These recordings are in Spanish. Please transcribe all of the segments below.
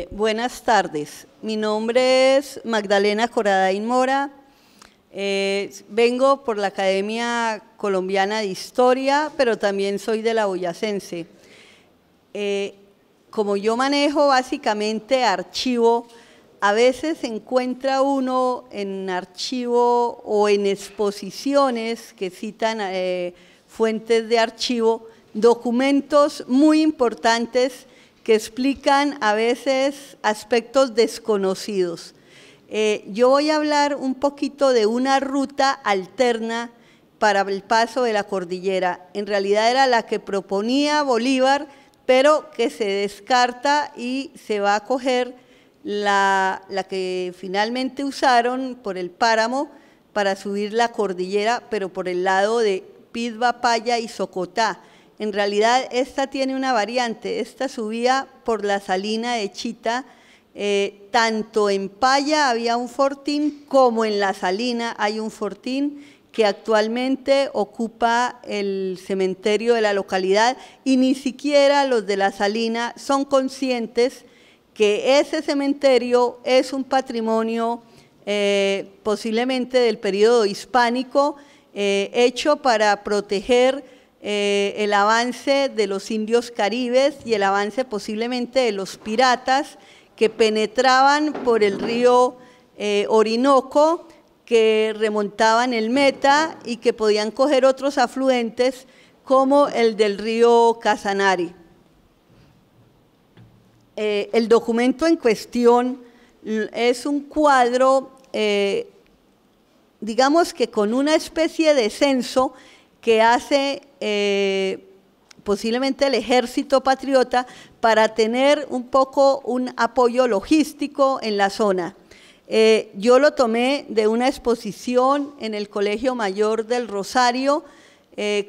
Buenas tardes, mi nombre es Magdalena Coradain Mora, vengo por la Academia Colombiana de Historia, pero también soy de la Boyacense. Como yo manejo básicamente archivo, a veces encuentra uno en archivo o en exposiciones que citan fuentes de archivo, documentos muy importantes que explican a veces aspectos desconocidos. Yo voy a hablar un poquito de una ruta alterna para el paso de la cordillera. En realidad era la que proponía Bolívar, pero que se descarta y se va a coger la que finalmente usaron por el páramo para subir la cordillera, pero por el lado de Pidba, Paya y Socotá. En realidad esta tiene una variante, esta subía por la salina de Chita, tanto en Paya había un fortín como en la salina hay un fortín que actualmente ocupa el cementerio de la localidad y ni siquiera los de la salina son conscientes que ese cementerio es un patrimonio posiblemente del periodo hispánico hecho para proteger el avance de los indios caribes y el avance posiblemente de los piratas que penetraban por el río Orinoco, que remontaban el Meta y que podían coger otros afluentes como el del río Casanare. El documento en cuestión es un cuadro, digamos que con una especie de censo que hace posiblemente el Ejército Patriota para tener un poco un apoyo logístico en la zona. Yo lo tomé de una exposición en el Colegio Mayor del Rosario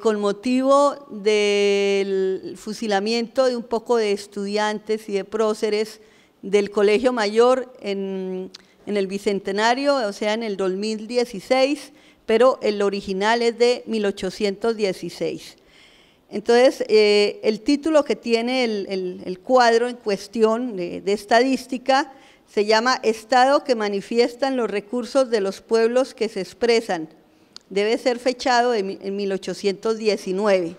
con motivo del fusilamiento de un poco de estudiantes y de próceres del Colegio Mayor en el Bicentenario, o sea, en el 2016, pero el original es de 1816. Entonces, el título que tiene el cuadro en cuestión de estadística se llama Estado que manifiestan los recursos de los pueblos que se expresan. Debe ser fechado en 1819.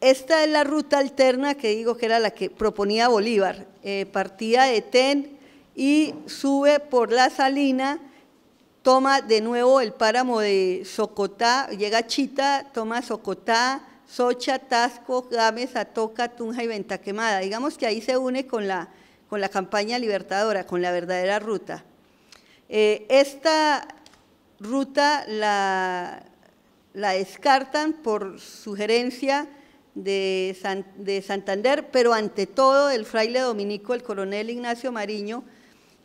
Esta es la ruta alterna que digo que era la que proponía Bolívar. Partía de Ten y sube por la salina, toma de nuevo el páramo de Socotá, llega a Chita, toma Socotá, Socha, Tasco, Gámez, Atoca, Tunja y Ventaquemada. Digamos que ahí se une con la campaña libertadora, con la verdadera ruta. Esta ruta la descartan por sugerencia de Santander, pero ante todo el fraile dominico, el coronel Ignacio Mariño,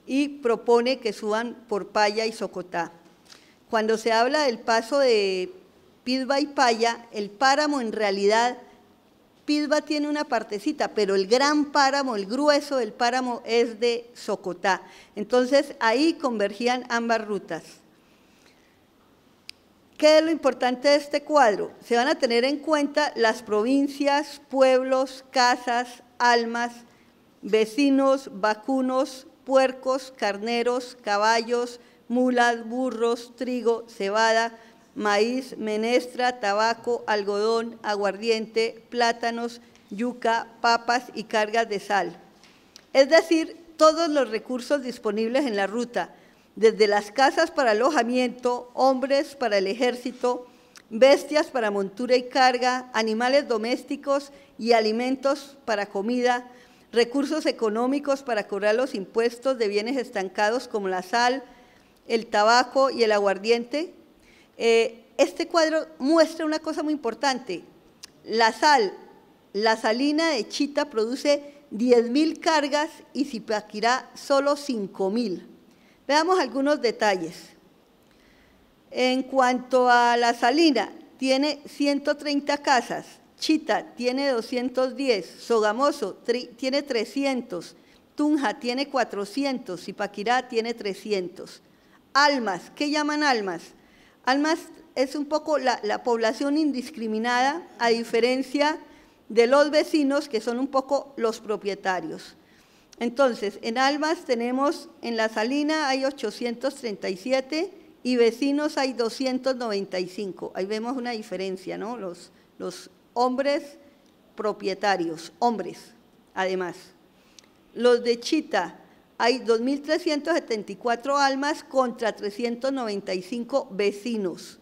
y propone que suban por Paya y Socotá. Cuando se habla del paso de Pidba y Paya, el páramo en realidad, Pidba tiene una partecita, pero el gran páramo, el grueso del páramo es de Socotá. Entonces ahí convergían ambas rutas. ¿Qué es lo importante de este cuadro? Se van a tener en cuenta las provincias, pueblos, casas, almas, vecinos, vacunos, puercos, carneros, caballos, mulas, burros, trigo, cebada, maíz, menestra, tabaco, algodón, aguardiente, plátanos, yuca, papas y cargas de sal. Es decir, todos los recursos disponibles en la ruta, desde las casas para alojamiento, hombres para el ejército, bestias para montura y carga, animales domésticos y alimentos para comida, recursos económicos para cobrar los impuestos de bienes estancados como la sal, el tabaco y el aguardiente. Este cuadro muestra una cosa muy importante. La sal, la salina de Chita produce 10.000 cargas y Zipaquirá solo 5.000. Veamos algunos detalles. En cuanto a la salina, tiene 130 casas, Chita tiene 210, Sogamoso tiene 300, Tunja tiene 400, Zipaquirá tiene 300. Almas, ¿qué llaman almas? Almas es un poco la población indiscriminada, a diferencia de los vecinos, que son un poco los propietarios. Entonces, en Almas tenemos, en La Salina hay 837 y vecinos hay 295. Ahí vemos una diferencia, ¿no? Los hombres propietarios, hombres, además. Los de Chita, hay 2.374 almas contra 395 vecinos.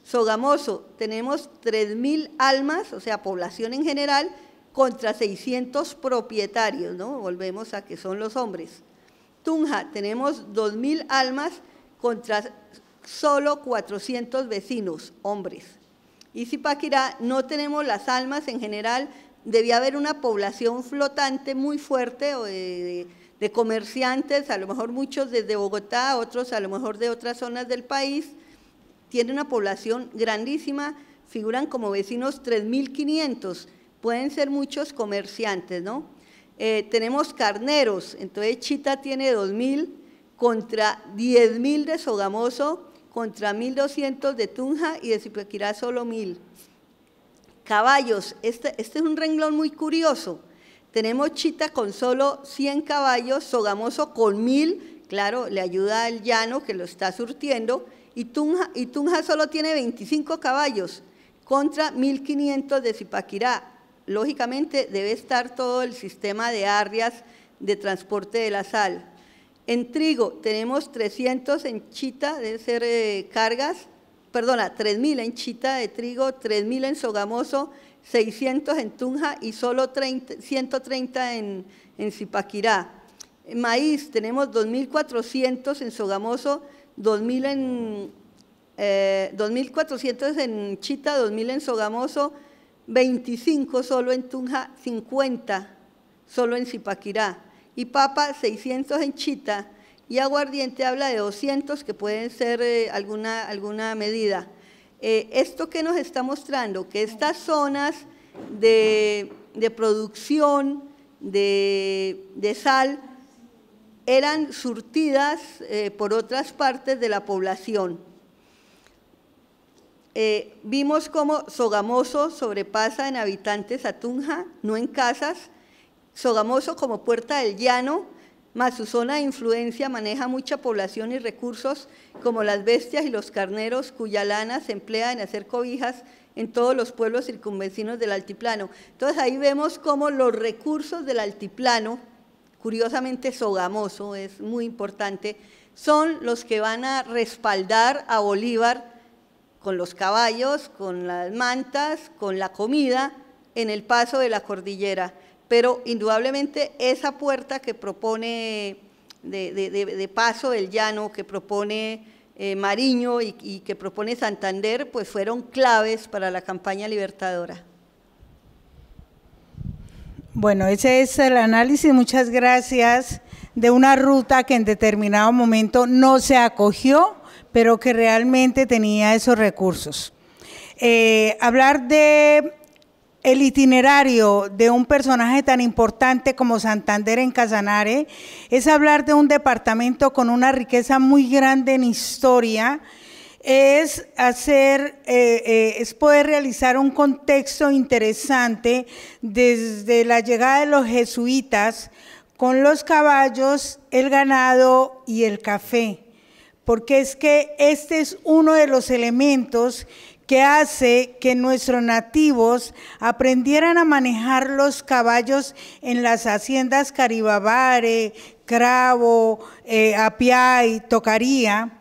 Sogamoso, tenemos 3.000 almas, o sea, población en general, contra 600 propietarios, ¿no? Volvemos a que son los hombres. Tunja, tenemos 2.000 almas contra solo 400 vecinos, hombres. Y Zipaquirá, no tenemos las almas en general, debía haber una población flotante muy fuerte o de comerciantes, a lo mejor muchos desde Bogotá, otros a lo mejor de otras zonas del país. Tiene una población grandísima, figuran como vecinos 3.500, pueden ser muchos comerciantes, ¿no? Tenemos carneros, entonces Chita tiene 2.000 contra 10.000 de Sogamoso, contra 1.200 de Tunja y de Zipaquirá solo 1.000. Caballos, este es un renglón muy curioso. Tenemos Chita con solo 100 caballos, Sogamoso con 1.000, claro, le ayuda al llano que lo está surtiendo, y Tunja solo tiene 25 caballos contra 1.500 de Zipaquirá. Lógicamente debe estar todo el sistema de arrias de transporte de la sal. En trigo tenemos 300 en Chita, debe ser cargas, perdona, 3.000 en Chita de trigo, 3.000 en Sogamoso, 600 en Tunja y solo 130 en Zipaquirá. En maíz tenemos 2.400 en Sogamoso, 2.400 en Chita, 2.000 en Sogamoso, 25 solo en Tunja, 50 solo en Zipaquirá. Y papa, 600 en Chita, y aguardiente habla de 200, que pueden ser alguna medida. ¿Esto qué nos está mostrando? Que estas zonas de producción de sal eran surtidas por otras partes de la población. Vimos cómo Sogamoso sobrepasa en habitantes a Tunja, no en casas. Sogamoso como puerta del llano, más su zona de influencia maneja mucha población y recursos como las bestias y los carneros, cuya lana se emplea en hacer cobijas en todos los pueblos circunvecinos del altiplano. Entonces ahí vemos cómo los recursos del altiplano, curiosamente Sogamoso es muy importante, son los que van a respaldar a Bolívar con los caballos, con las mantas, con la comida en el paso de la cordillera. Pero indudablemente esa puerta que propone de paso del llano, que propone Mariño y que propone Santander, pues fueron claves para la campaña libertadora. Bueno, ese es el análisis, muchas gracias, de una ruta que en determinado momento no se acogió, pero que realmente tenía esos recursos. Hablar de el itinerario de un personaje tan importante como Santander en Casanare es hablar de un departamento con una riqueza muy grande en historia, es poder realizar un contexto interesante desde la llegada de los jesuitas con los caballos, el ganado y el café, porque es que este es uno de los elementos que hace que nuestros nativos aprendieran a manejar los caballos en las haciendas Caribabare, Cravo, Apiay, Tocaría,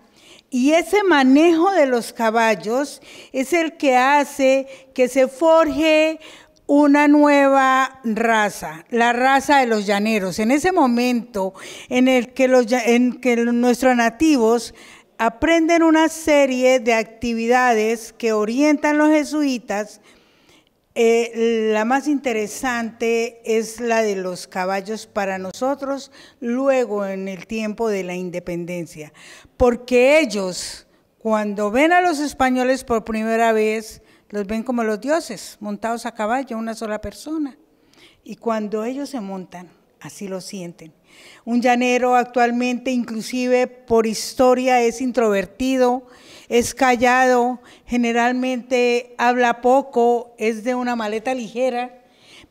y ese manejo de los caballos es el que hace que se forje una nueva raza, la raza de los llaneros. En ese momento en el que nuestros nativos aprenden una serie de actividades que orientan los jesuitas, la más interesante es la de los caballos para nosotros, luego en el tiempo de la independencia, porque ellos, cuando ven a los españoles por primera vez, los ven como los dioses, montados a caballo, una sola persona, y cuando ellos se montan, así lo sienten. Un llanero actualmente, inclusive por historia, es introvertido, es callado, generalmente habla poco, es de una maleta ligera,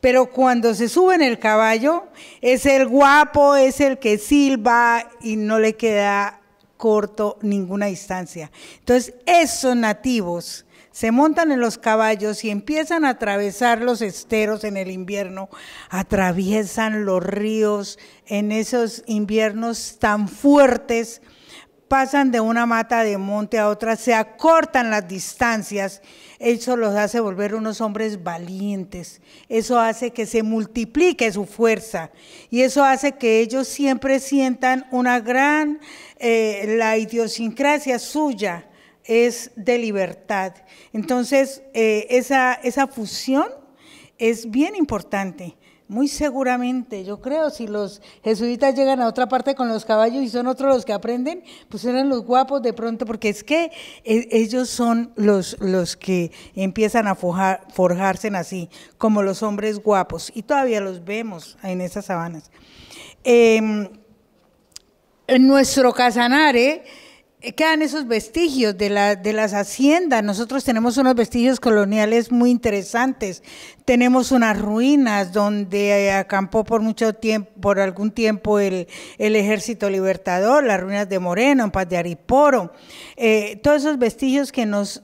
Pero cuando se sube en el caballo, es el guapo, es el que silba y no le queda corto ninguna distancia. Entonces, esos nativos se montan en los caballos y empiezan a atravesar los esteros en el invierno, atraviesan los ríos en esos inviernos tan fuertes, pasan de una mata de monte a otra, se acortan las distancias. Eso los hace volver unos hombres valientes, eso hace que se multiplique su fuerza y eso hace que ellos siempre sientan una gran, la idiosincrasia suya es de libertad. Entonces, esa fusión es bien importante. Muy seguramente, yo creo, si los jesuitas llegan a otra parte con los caballos y son otros los que aprenden, pues eran los guapos de pronto, porque es que ellos son los que empiezan a forjarse así, como los hombres guapos, y todavía los vemos en esas sabanas. En nuestro Casanare quedan esos vestigios de las haciendas. Nosotros tenemos unos vestigios coloniales muy interesantes. Tenemos unas ruinas donde acampó por algún tiempo el Ejército Libertador, las ruinas de Moreno, en Paz de Ariporo. Todos esos vestigios que nos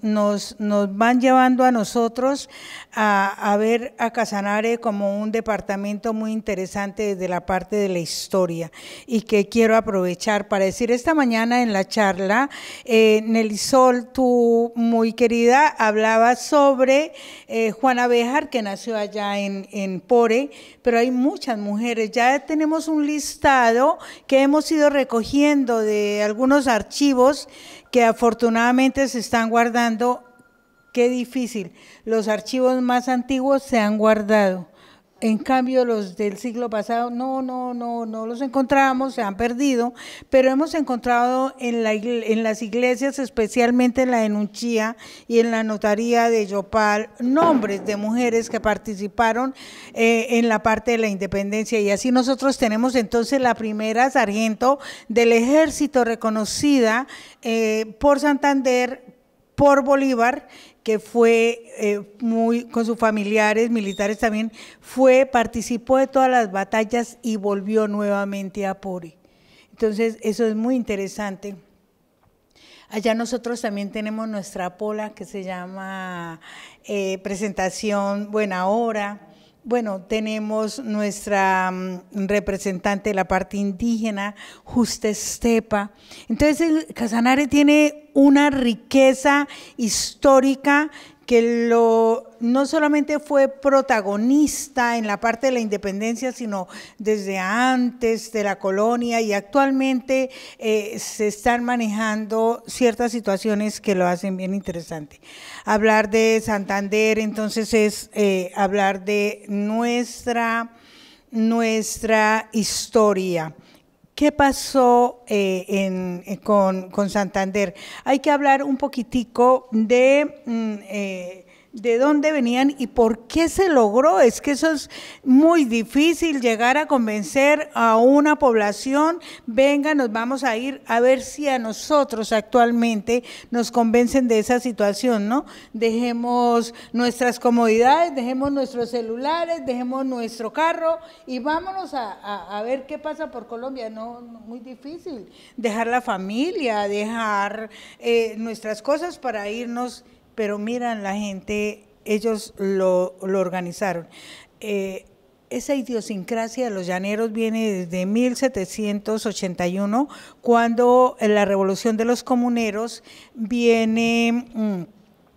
van llevando a nosotros a ver a Casanare como un departamento muy interesante desde la parte de la historia y que quiero aprovechar para decir esta mañana en la charla. Nelly Sol, tú muy querida, hablabas sobre Juana Béjar, que nació allá en Pore, pero hay muchas mujeres. Ya tenemos un listado que hemos ido recogiendo de algunos archivos que afortunadamente se están guardando. Qué difícil, los archivos más antiguos se han guardado. En cambio, los del siglo pasado no los encontramos, se han perdido, pero hemos encontrado en las iglesias, especialmente en la de Nunchía y en la notaría de Yopal, nombres de mujeres que participaron en la parte de la independencia, y así nosotros tenemos entonces la primera sargento del ejército reconocida por Santander, por Bolívar, que fue con sus familiares militares también, participó de todas las batallas y volvió nuevamente a Pori. Entonces, eso es muy interesante. Allá nosotros también tenemos nuestra pola que se llama Presentación Buena Hora. Bueno, tenemos nuestra representante de la parte indígena, Justa Estepa. Entonces, el Casanare tiene una riqueza histórica que no solamente fue protagonista en la parte de la independencia, sino desde antes de la colonia, y actualmente se están manejando ciertas situaciones que lo hacen bien interesante. Hablar de Santander, entonces, es hablar de nuestra historia. ¿Qué pasó con Santander? Hay que hablar un poquitico de dónde venían y por qué se logró. Es que eso es muy difícil, llegar a convencer a una población, venga, nos vamos a ir, a ver si a nosotros actualmente nos convencen de esa situación, ¿no? Dejemos nuestras comodidades, dejemos nuestros celulares, dejemos nuestro carro y vámonos a ver qué pasa por Colombia. No, muy difícil. Dejar la familia, dejar nuestras cosas para irnos. Pero miran, la gente, ellos lo organizaron. Esa idiosincrasia de los llaneros viene desde 1781, cuando en la Revolución de los Comuneros viene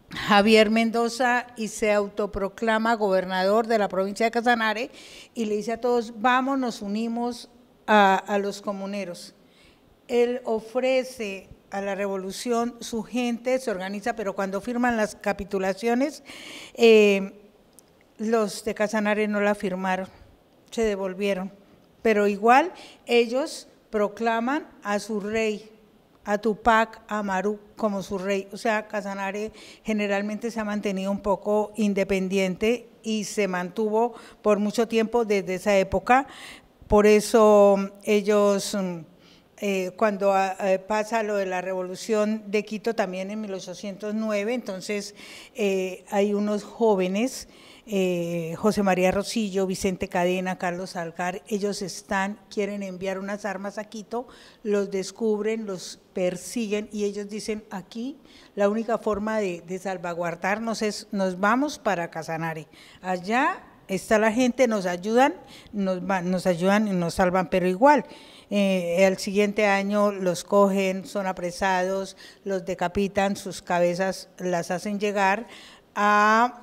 Javier Mendoza y se autoproclama gobernador de la provincia de Casanare y le dice a todos, vamos, nos unimos a los comuneros. Él ofrece a la revolución, su gente se organiza, pero cuando firman las capitulaciones, los de Casanare no la firmaron, se devolvieron, pero igual ellos proclaman a su rey, a Tupac Amaru como su rey. O sea, Casanare generalmente se ha mantenido un poco independiente y se mantuvo por mucho tiempo desde esa época, por eso ellos cuando pasa lo de la Revolución de Quito también en 1809, entonces hay unos jóvenes, José María Rosillo, Vicente Cadena, Carlos Salgar, ellos quieren enviar unas armas a Quito, los descubren, los persiguen y ellos dicen, aquí la única forma de salvaguardarnos es, nos vamos para Casanare, allá está la gente, nos ayudan y nos salvan, pero igual, al siguiente año los cogen, son apresados, los decapitan, sus cabezas las hacen llegar a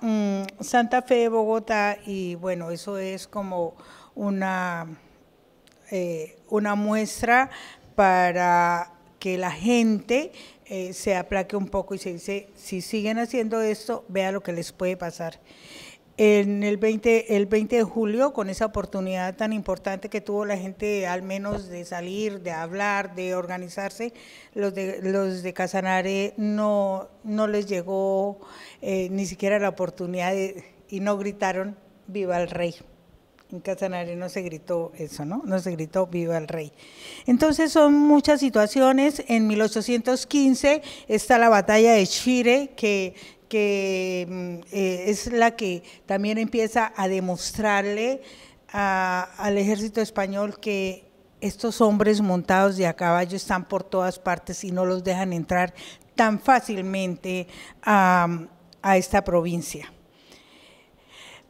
Santa Fe, Bogotá, y bueno, eso es como una muestra para que la gente se aplaque un poco y se dice, si siguen haciendo esto, vea lo que les puede pasar. En el 20 de julio, con esa oportunidad tan importante que tuvo la gente, al menos de salir, de hablar, de organizarse, los de Casanare no les llegó ni siquiera la oportunidad y no gritaron ¡Viva el Rey! En Casanare no se gritó eso, ¿no? No se gritó ¡Viva el Rey! Entonces son muchas situaciones. En 1815 está la batalla de Chire, que es la que también empieza a demostrarle al ejército español que estos hombres montados de a caballo están por todas partes y no los dejan entrar tan fácilmente a esta provincia.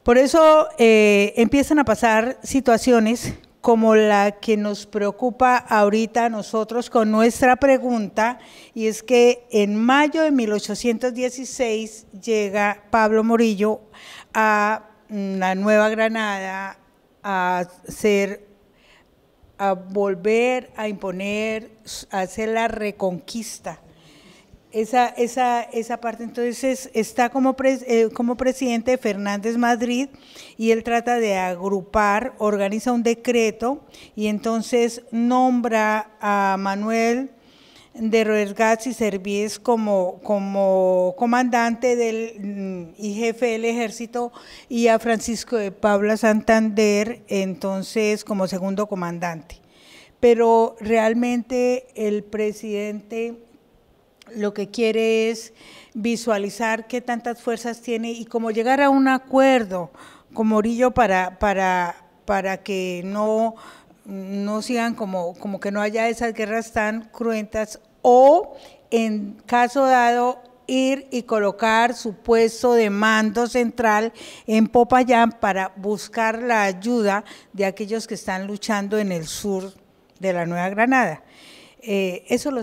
Por eso empiezan a pasar situaciones como la que nos preocupa ahorita a nosotros con nuestra pregunta, y es que en mayo de 1816 llega Pablo Morillo a la Nueva Granada a volver a imponer, a hacer la reconquista. Esa parte, entonces, está como presidente Fernández Madrid, y él trata de agrupar, organiza un decreto, y entonces nombra a Manuel de Roergas y Servies como comandante y jefe del ejército, y a Francisco de Paula Santander, entonces, como segundo comandante. Pero realmente el presidente lo que quiere es visualizar qué tantas fuerzas tiene y cómo llegar a un acuerdo con Morillo para que no sigan como que no haya esas guerras tan cruentas, o en caso dado ir y colocar su puesto de mando central en Popayán para buscar la ayuda de aquellos que están luchando en el sur de la Nueva Granada. Eso lo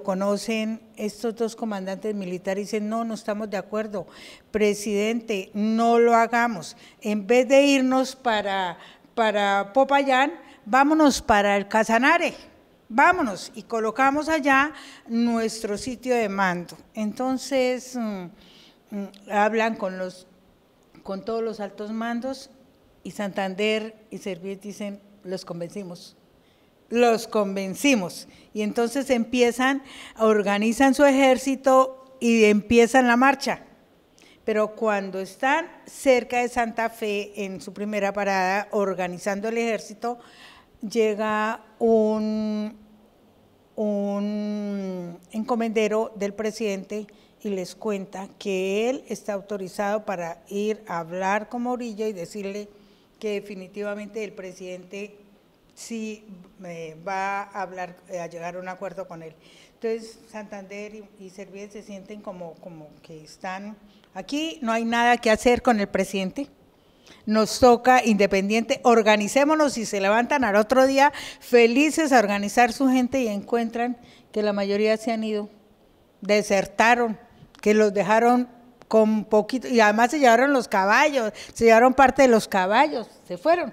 conocen estos dos comandantes militares, dicen, no estamos de acuerdo, presidente, no lo hagamos, en vez de irnos para Popayán, vámonos para el Casanare, vámonos, y colocamos allá nuestro sitio de mando. Entonces, hablan con todos los altos mandos, y Santander y Servies dicen, los convencimos, y entonces organizan su ejército y empiezan la marcha. Pero cuando están cerca de Santa Fe, en su primera parada, organizando el ejército, llega un encomendero del presidente y les cuenta que él está autorizado para ir a hablar con Morillo y decirle que definitivamente el presidente sí va a llegar a un acuerdo con él. Entonces Santander y Servies se sienten como que están, aquí no hay nada que hacer con el presidente, nos toca independiente, organicémonos, y se levantan al otro día felices a organizar su gente y encuentran que la mayoría se han ido, desertaron, que los dejaron con poquito, y además se llevaron los caballos, se llevaron parte de los caballos, se fueron.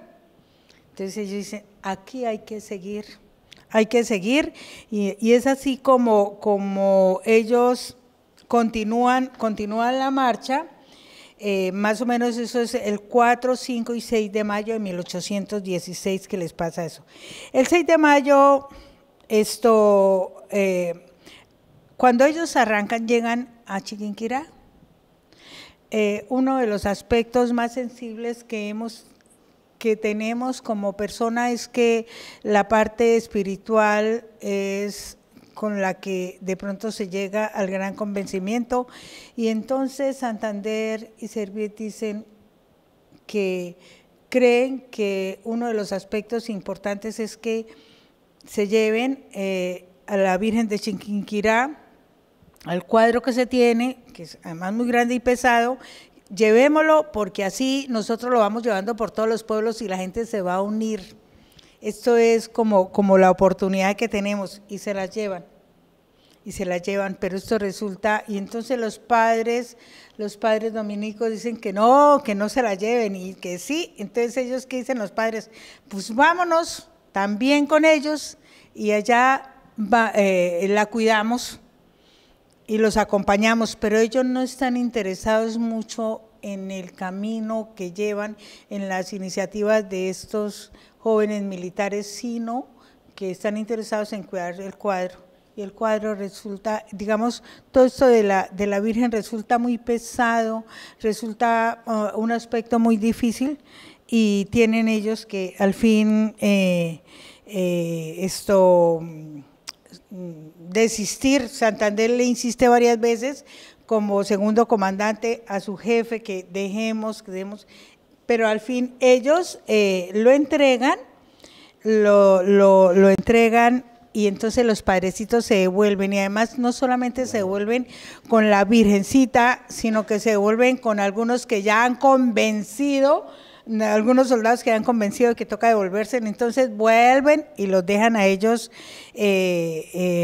Entonces ellos dicen, aquí hay que seguir, y es así como ellos continúan la marcha. Más o menos eso es el 4, 5 y 6 de mayo de 1816 que les pasa eso. El 6 de mayo, cuando ellos arrancan, llegan a Chiquinquirá. Uno de los aspectos más sensibles que que tenemos como persona es que la parte espiritual es con la que de pronto se llega al gran convencimiento, y entonces Santander y Serviet dicen que creen que uno de los aspectos importantes es que se lleven a la Virgen de Chiquinquirá, al cuadro que se tiene, que es además muy grande y pesado, llevémoslo porque así nosotros lo vamos llevando por todos los pueblos y la gente se va a unir. Esto es como la oportunidad que tenemos, y se las llevan, pero esto resulta, y entonces los padres dominicos dicen que no se la lleven, y que sí. Entonces ellos, ¿qué dicen los padres? Pues vámonos también con ellos, y allá la cuidamos y los acompañamos, pero ellos no están interesados mucho en el camino que llevan, en las iniciativas de estos jóvenes militares, sino que están interesados en cuidar el cuadro. Y el cuadro resulta, digamos, todo esto de la Virgen resulta muy pesado, resulta un aspecto muy difícil, y tienen ellos que al fin desistir. Santander le insiste varias veces como segundo comandante a su jefe que dejemos, pero al fin ellos lo entregan, lo entregan, y entonces los padrecitos se devuelven, y además no solamente se devuelven con la Virgencita, sino que se devuelven con algunos que ya han convencido, algunos soldados que han convencido de que toca devolverse, entonces vuelven y los dejan a ellos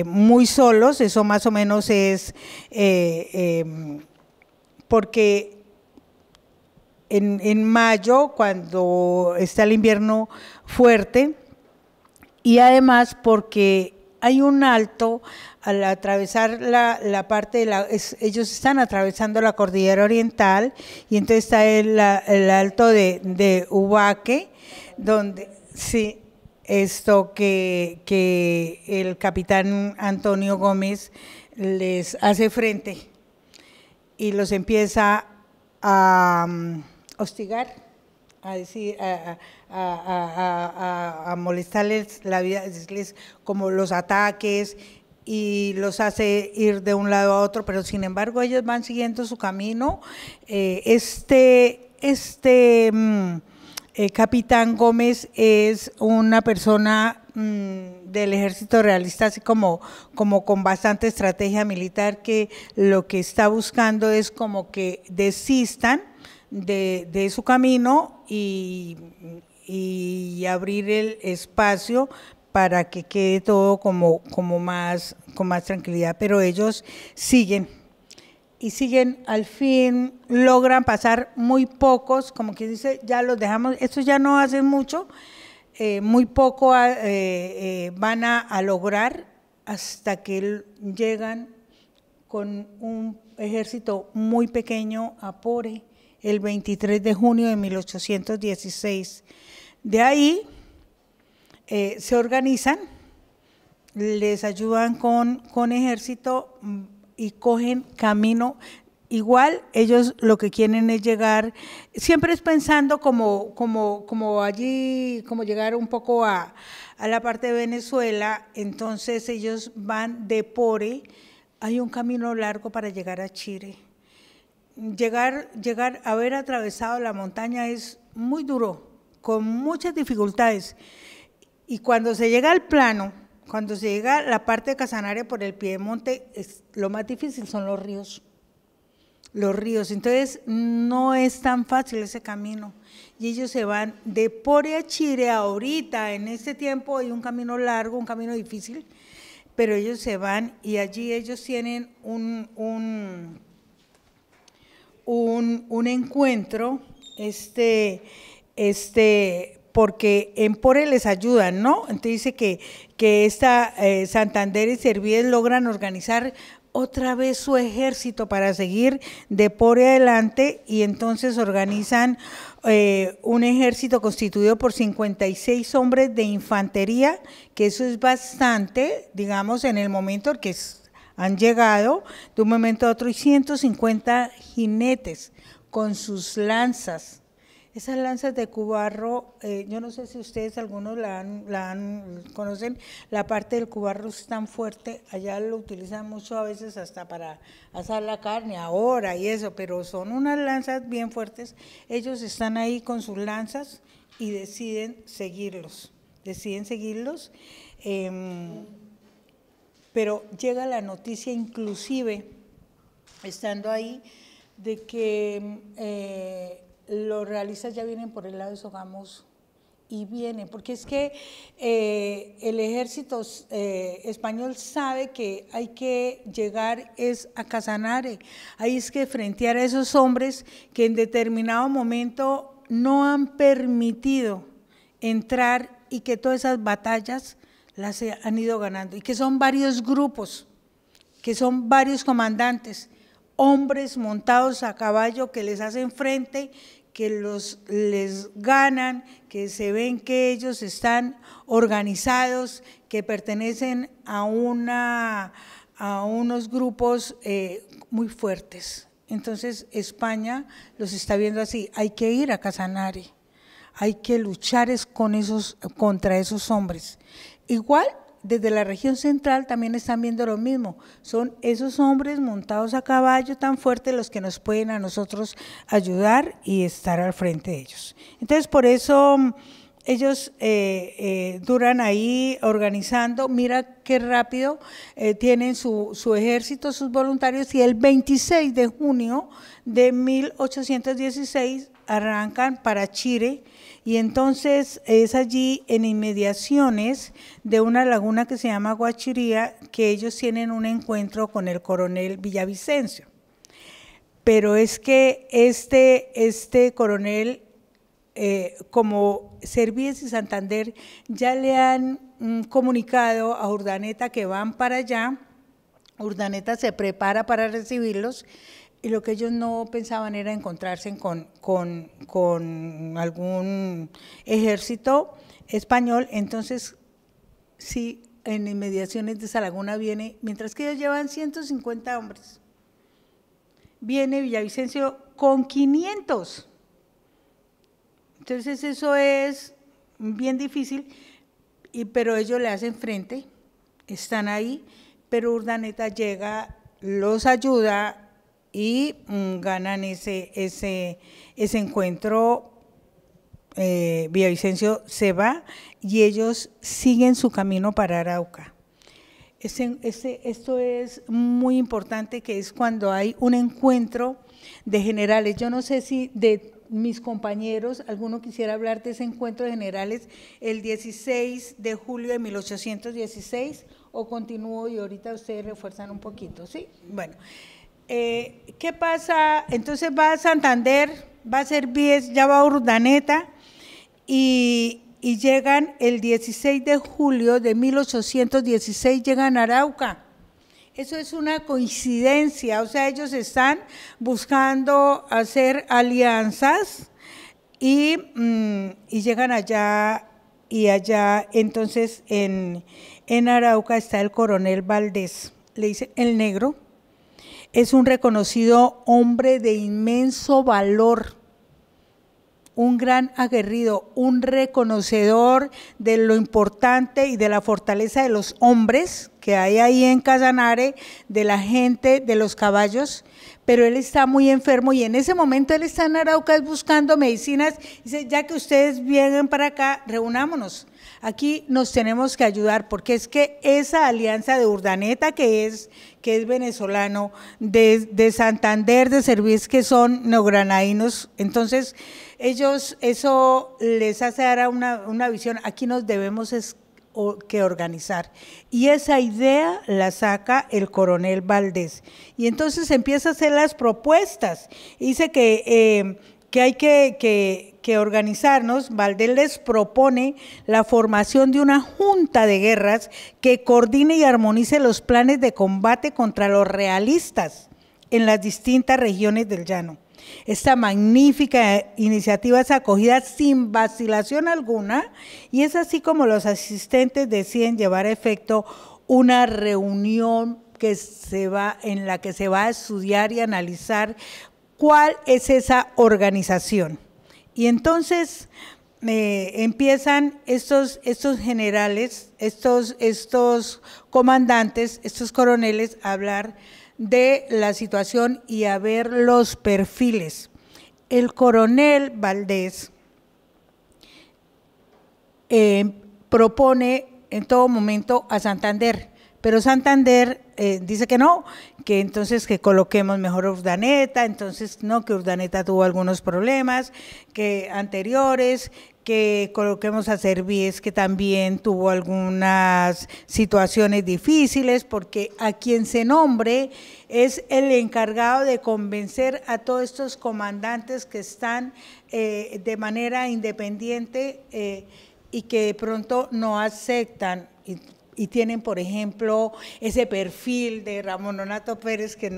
muy solos. Eso más o menos es porque en mayo, cuando está el invierno fuerte, y además porque hay un alto al atravesar la parte ellos están atravesando la cordillera oriental, y entonces está el alto de Ubaque, donde sí, que el capitán Antonio Gómez les hace frente y los empieza a hostigar, a decir, a molestarles la vida, decirles como los ataques, y los hace ir de un lado a otro, pero sin embargo ellos van siguiendo su camino. Capitán Gómez es una persona del ejército realista, así como con bastante estrategia militar, que lo que está buscando es como que desistan de su camino y abrir el espacio para que quede todo con más tranquilidad, pero ellos siguen, al fin logran pasar muy pocos, como que dice, ya los dejamos, estos ya no hacen mucho, muy poco van a lograr, hasta que llegan con un ejército muy pequeño a Pore, el 23 de junio de 1816. De ahí se organizan, les ayudan con ejército y cogen camino. Igual ellos lo que quieren es llegar, siempre es pensando como allí, como llegar un poco a la parte de Venezuela. Entonces ellos van de Pore, hay un camino largo para llegar a Chire. Llegar, haber atravesado la montaña es muy duro, con muchas dificultades. Y cuando se llega al plano, cuando se llega a la parte de Casanare por el Piedemonte, lo más difícil son los ríos. Entonces no es tan fácil ese camino, y ellos se van de Pore a Chire. Ahorita en este tiempo hay un camino largo, un camino difícil, pero ellos se van, y allí ellos tienen un encuentro, porque en Pore les ayudan, ¿no? Entonces dice que Santander y Serviet logran organizar otra vez su ejército para seguir de Pore adelante, y entonces organizan un ejército constituido por 56 hombres de infantería, que eso es bastante, digamos, en el momento en que han llegado de un momento a otro, y 150 jinetes con sus lanzas. Esas lanzas de cubarro, yo no sé si ustedes algunos conocen, la parte del cubarro es tan fuerte, allá lo utilizan mucho a veces hasta para asar la carne ahora y eso, pero son unas lanzas bien fuertes. Ellos están ahí con sus lanzas y deciden seguirlos, pero llega la noticia inclusive, estando ahí, de que los realistas ya vienen por el lado de Sogamoso y vienen, porque es que el ejército español sabe que hay que llegar a Casanare, ahí es que frentear a esos hombres que en determinado momento no han permitido entrar y que todas esas batallas las han ido ganando y que son varios grupos, que son varios comandantes, hombres montados a caballo que les hacen frente, que les ganan, que se ven que ellos están organizados, que pertenecen a unos grupos muy fuertes. Entonces España los está viendo así, hay que ir a Casanare, hay que luchar contra esos hombres. Igual, desde la región central también están viendo lo mismo, son esos hombres montados a caballo tan fuertes los que nos pueden a nosotros ayudar y estar al frente de ellos. Entonces, por eso ellos duran ahí organizando, mira qué rápido tienen su ejército, sus voluntarios, y el 26 de junio de 1816 arrancan para Chire, y entonces es allí en inmediaciones de una laguna que se llama Guachiría que ellos tienen un encuentro con el coronel Villavicencio. Pero es que este coronel, como Cervíes y Santander ya le han comunicado a Urdaneta que van para allá, Urdaneta se prepara para recibirlos, y lo que ellos no pensaban era encontrarse con algún ejército español. Entonces, sí, en inmediaciones de esa laguna viene, mientras que ellos llevan 150 hombres, viene Villavicencio con 500. Entonces eso es bien difícil, pero ellos le hacen frente, están ahí, pero Urdaneta llega, los ayuda y ganan ese encuentro. Villavicencio se va y ellos siguen su camino para Arauca. Esto es muy importante, que es cuando hay un encuentro de generales. Yo no sé si de mis compañeros alguno quisiera hablar de ese encuentro de generales el 16 de julio de 1816, o continúo y ahorita ustedes refuerzan un poquito, ¿sí? Bueno. ¿Qué pasa? Entonces va a Santander, va a Cervíes, ya va a Urdaneta y llegan el 16 de julio de 1816, llegan a Arauca. Eso es una coincidencia, o sea, ellos están buscando hacer alianzas y llegan allá, y allá entonces en Arauca está el coronel Valdés, le dicen el Negro. Es un reconocido hombre de inmenso valor, un gran aguerrido, un reconocedor de lo importante y de la fortaleza de los hombres que hay ahí en Casanare, de la gente, de los caballos, pero él está muy enfermo y en ese momento él está en Arauca buscando medicinas. Dice, ya que ustedes vienen para acá, reunámonos. Aquí nos tenemos que ayudar, porque es que esa alianza de Urdaneta, que es venezolano, de Santander, de Cervíes, que son neogranadinos, entonces ellos, eso les hace dar una visión, aquí nos debemos que organizar. Y esa idea la saca el coronel Valdés. Y entonces empieza a hacer las propuestas. Dice que hay que organizarnos. Valdés les propone la formación de una junta de guerras que coordine y armonice los planes de combate contra los realistas en las distintas regiones del llano. Esta magnífica iniciativa es acogida sin vacilación alguna, y es así como los asistentes deciden llevar a efecto una reunión en la que se va a estudiar y analizar cuál es esa organización. Y entonces empiezan estos generales, estos comandantes, estos coroneles a hablar de la situación y a ver los perfiles. El coronel Valdés propone en todo momento a Santander, pero Santander dice que no, que entonces que coloquemos mejor Urdaneta, entonces no, que Urdaneta tuvo algunos problemas que anteriores, que coloquemos a Servies, que también tuvo algunas situaciones difíciles, porque a quien se nombre es el encargado de convencer a todos estos comandantes que están de manera independiente y que de pronto no aceptan y tienen, por ejemplo, ese perfil de Ramón Nonato Pérez que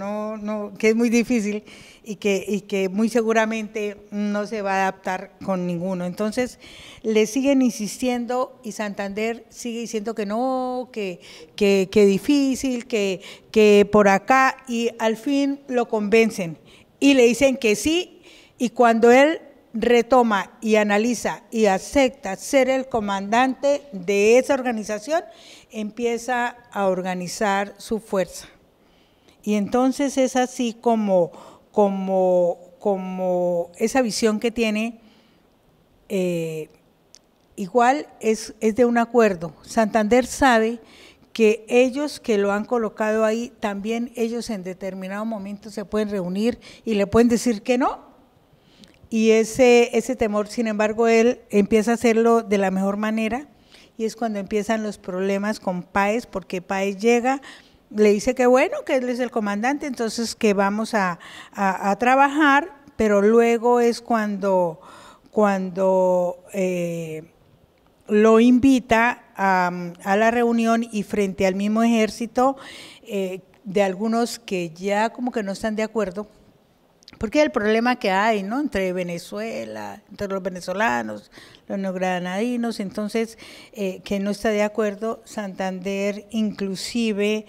que es muy difícil y que muy seguramente no se va a adaptar con ninguno. Entonces, le siguen insistiendo y Santander sigue diciendo que no, que difícil, que por acá, y al fin lo convencen y le dicen que sí, y cuando él retoma y analiza y acepta ser el comandante de esa organización, empieza a organizar su fuerza. Y entonces es así como esa visión que tiene, igual es de un acuerdo. Santander sabe que ellos que lo han colocado ahí, también ellos en determinado momento se pueden reunir y le pueden decir que no. Y ese temor, sin embargo, él empieza a hacerlo de la mejor manera, y es cuando empiezan los problemas con Páez, porque Páez llega, le dice que bueno, que él es el comandante, entonces que vamos a trabajar, pero luego es cuando lo invita a la reunión y frente al mismo ejército de algunos que ya como que no están de acuerdo, porque el problema que hay, ¿no?, entre Venezuela, entre los venezolanos, los neogranadinos, entonces que no está de acuerdo. Santander inclusive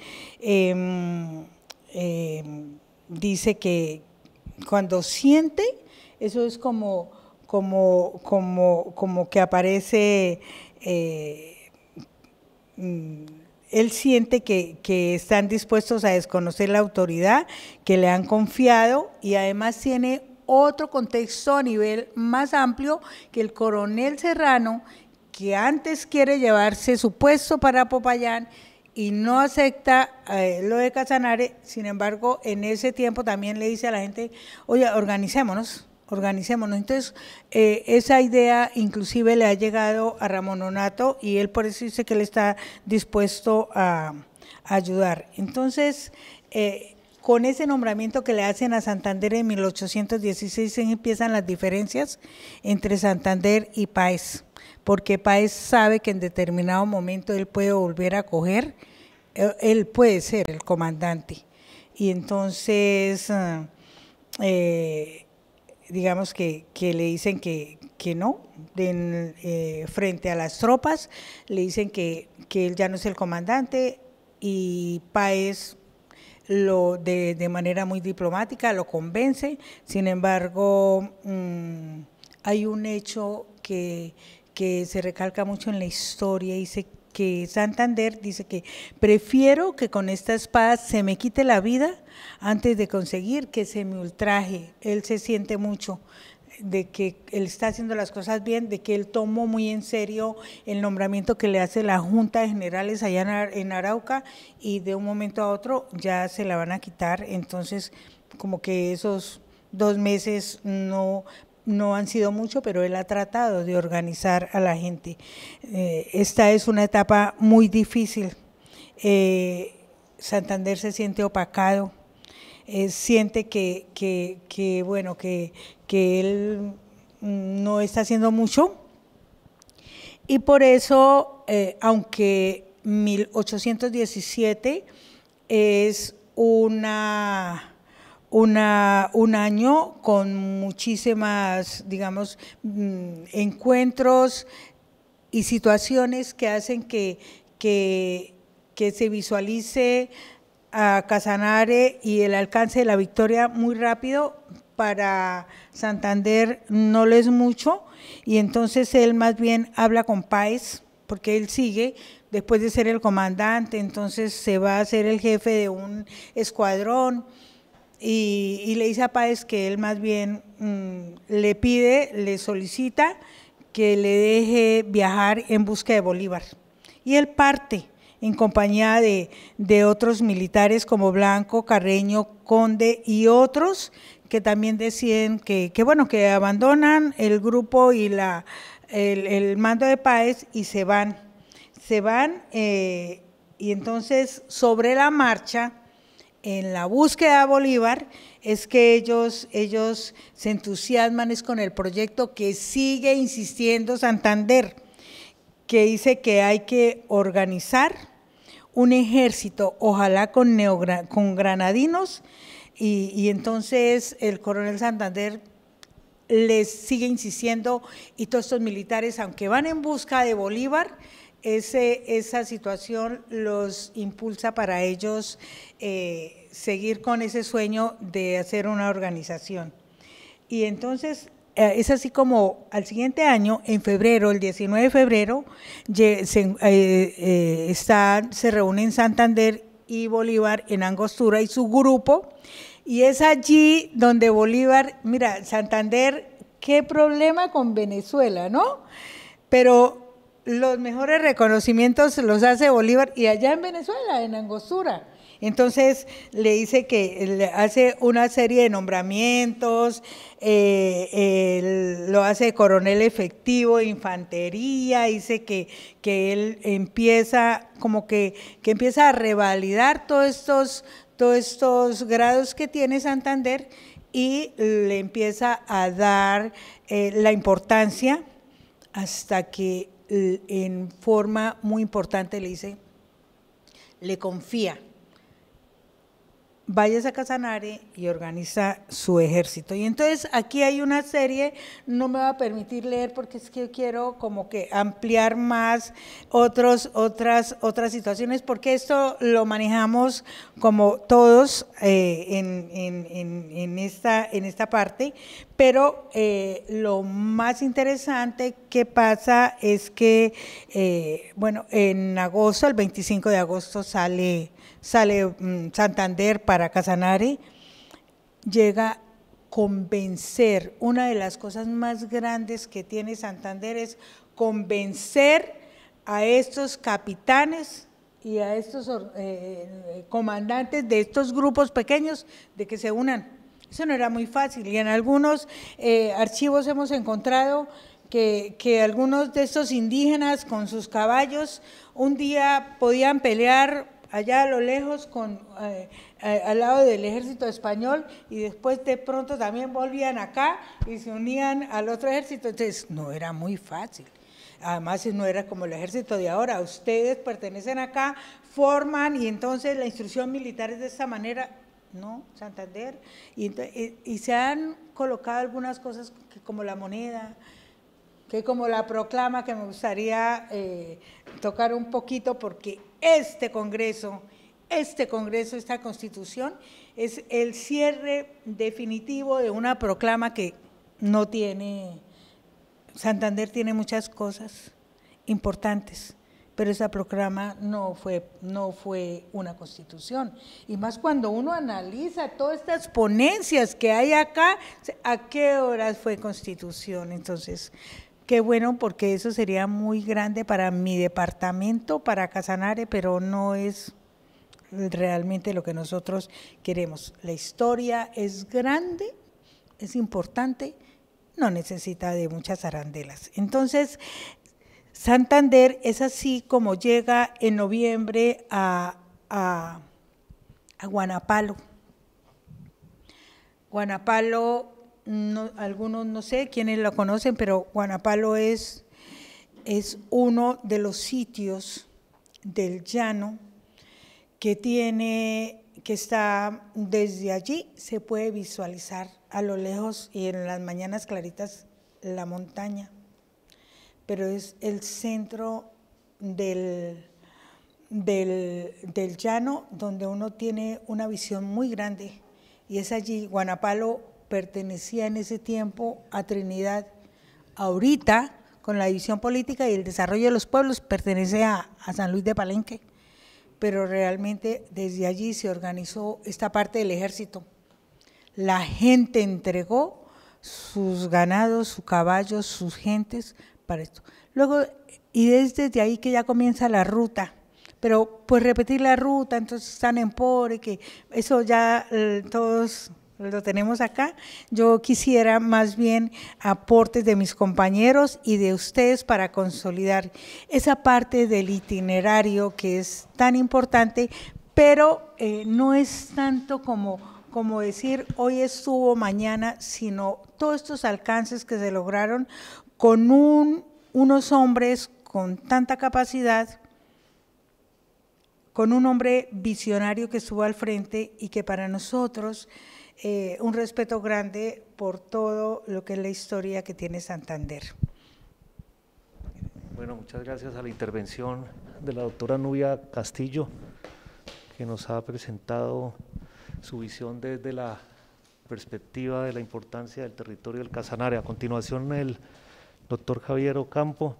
dice que cuando siente, eso es como que aparece, él siente que están dispuestos a desconocer la autoridad que le han confiado, y además tiene otro contexto a nivel más amplio, que el coronel Serrano, que antes quiere llevarse su puesto para Popayán y no acepta lo de Casanare. Sin embargo, en ese tiempo también le dice a la gente, oye, organicémonos. Entonces, esa idea inclusive le ha llegado a Ramón Nonato, y él por eso dice que él está dispuesto a ayudar. Entonces, con ese nombramiento que le hacen a Santander en 1816 empiezan las diferencias entre Santander y Páez, porque Páez sabe que en determinado momento él puede volver a coger, él puede ser el comandante, y entonces digamos que le dicen que no, frente a las tropas, le dicen que él ya no es el comandante, y Páez de manera muy diplomática lo convence. Sin embargo, hay un hecho que se recalca mucho en la historia, dice que Santander dice que prefiero que con esta espada se me quite la vida antes de conseguir que se me ultraje. Él se siente mucho de que él está haciendo las cosas bien, de que él tomó muy en serio el nombramiento que le hace la Junta de Generales allá en Arauca, y de un momento a otro ya se la van a quitar. Entonces, como que esos 2 meses no han sido mucho, pero él ha tratado de organizar a la gente. Esta es una etapa muy difícil. Santander se siente opacado, siente que él no está haciendo mucho, y por eso, aunque 1817 es un año con muchísimas, digamos, encuentros y situaciones que hacen que se visualice a Casanare y el alcance de la victoria muy rápido, para Santander no le es mucho, y entonces él más bien habla con Páez, porque él sigue, después de ser el comandante, entonces se va a ser el jefe de un escuadrón, y le dice a Páez que él más bien le pide, le solicita que le deje viajar en busca de Bolívar. Y él parte en compañía de otros militares como Blanco, Carreño, Conde y otros que también deciden que abandonan el grupo y el mando de Páez y se van. Y entonces sobre la marcha, en la búsqueda de Bolívar, es que ellos se entusiasman es con el proyecto que sigue insistiendo Santander, que dice que hay que organizar un ejército, ojalá con granadinos, y entonces el coronel Santander les sigue insistiendo, y todos estos militares, aunque van en busca de Bolívar, esa situación los impulsa para ellos seguir con ese sueño de hacer una organización. Y entonces es así como al siguiente año, en febrero, el 19 de febrero, se reúnen Santander y Bolívar en Angostura y su grupo, y es allí donde Bolívar, mira, Santander, qué problema con Venezuela, ¿no? Pero los mejores reconocimientos los hace Bolívar, y allá en Venezuela, en Angostura. Entonces le dice que le hace una serie de nombramientos, lo hace coronel efectivo de infantería, dice que él empieza como que empieza a revalidar todos estos grados que tiene Santander, y le empieza a dar la importancia, hasta que en forma muy importante le confía: váyase a Casanare y organiza su ejército. Y entonces aquí hay una serie, no me va a permitir leer porque es que yo quiero como que ampliar más otras situaciones, porque esto lo manejamos como todos en esta parte, pero lo más interesante que pasa es que, en agosto, el 25 de agosto sale Santander para Casanare, llega a convencer. Una de las cosas más grandes que tiene Santander es convencer a estos capitanes y a estos comandantes de estos grupos pequeños de que se unan. Eso no era muy fácil, y en algunos archivos hemos encontrado que algunos de estos indígenas con sus caballos un día podían pelear allá a lo lejos al lado del ejército español, y después de pronto también volvían acá y se unían al otro ejército. Entonces no era muy fácil, además no era como el ejército de ahora, ustedes pertenecen acá, forman, y entonces la instrucción militar es de esta manera. No, Santander, y se han colocado algunas cosas como la moneda, que como la proclama, que me gustaría tocar un poquito, porque este Congreso, esta Constitución, es el cierre definitivo de una proclama que no tiene. Santander tiene muchas cosas importantes, pero esa proclama no fue una Constitución. Y más cuando uno analiza todas estas ponencias que hay acá, ¿a qué horas fue Constitución? Entonces, qué bueno, porque eso sería muy grande para mi departamento, para Casanare, pero no es realmente lo que nosotros queremos. La historia es grande, es importante, no necesita de muchas arandelas. Entonces, Santander es así como llega en noviembre a Guanapalo. Guanapalo, algunos no sé quiénes lo conocen, pero Guanapalo es uno de los sitios del llano que está desde allí, se puede visualizar a lo lejos y en las mañanas claritas la montaña, pero es el centro del llano, donde uno tiene una visión muy grande, y es allí. Guanapalo pertenecía en ese tiempo a Trinidad. Ahorita, con la división política y el desarrollo de los pueblos, pertenece a San Luis de Palenque, pero realmente desde allí se organizó esta parte del ejército. La gente entregó sus ganados, sus caballos, sus gentes para esto. Luego, y desde ahí que ya comienza la ruta, pero pues repetir la ruta, entonces San Empore, que eso ya todos lo tenemos acá. Yo quisiera más bien aportes de mis compañeros y de ustedes para consolidar esa parte del itinerario que es tan importante, pero no es tanto como decir hoy estuvo, mañana, sino todos estos alcances que se lograron con unos hombres con tanta capacidad, con un hombre visionario que estuvo al frente y que para nosotros un respeto grande por todo lo que es la historia que tiene Santander. Bueno, muchas gracias a la intervención de la doctora Nubia Castillo, que nos ha presentado su visión desde la perspectiva de la importancia del territorio del Casanare. A continuación, el doctor Javier Ocampo,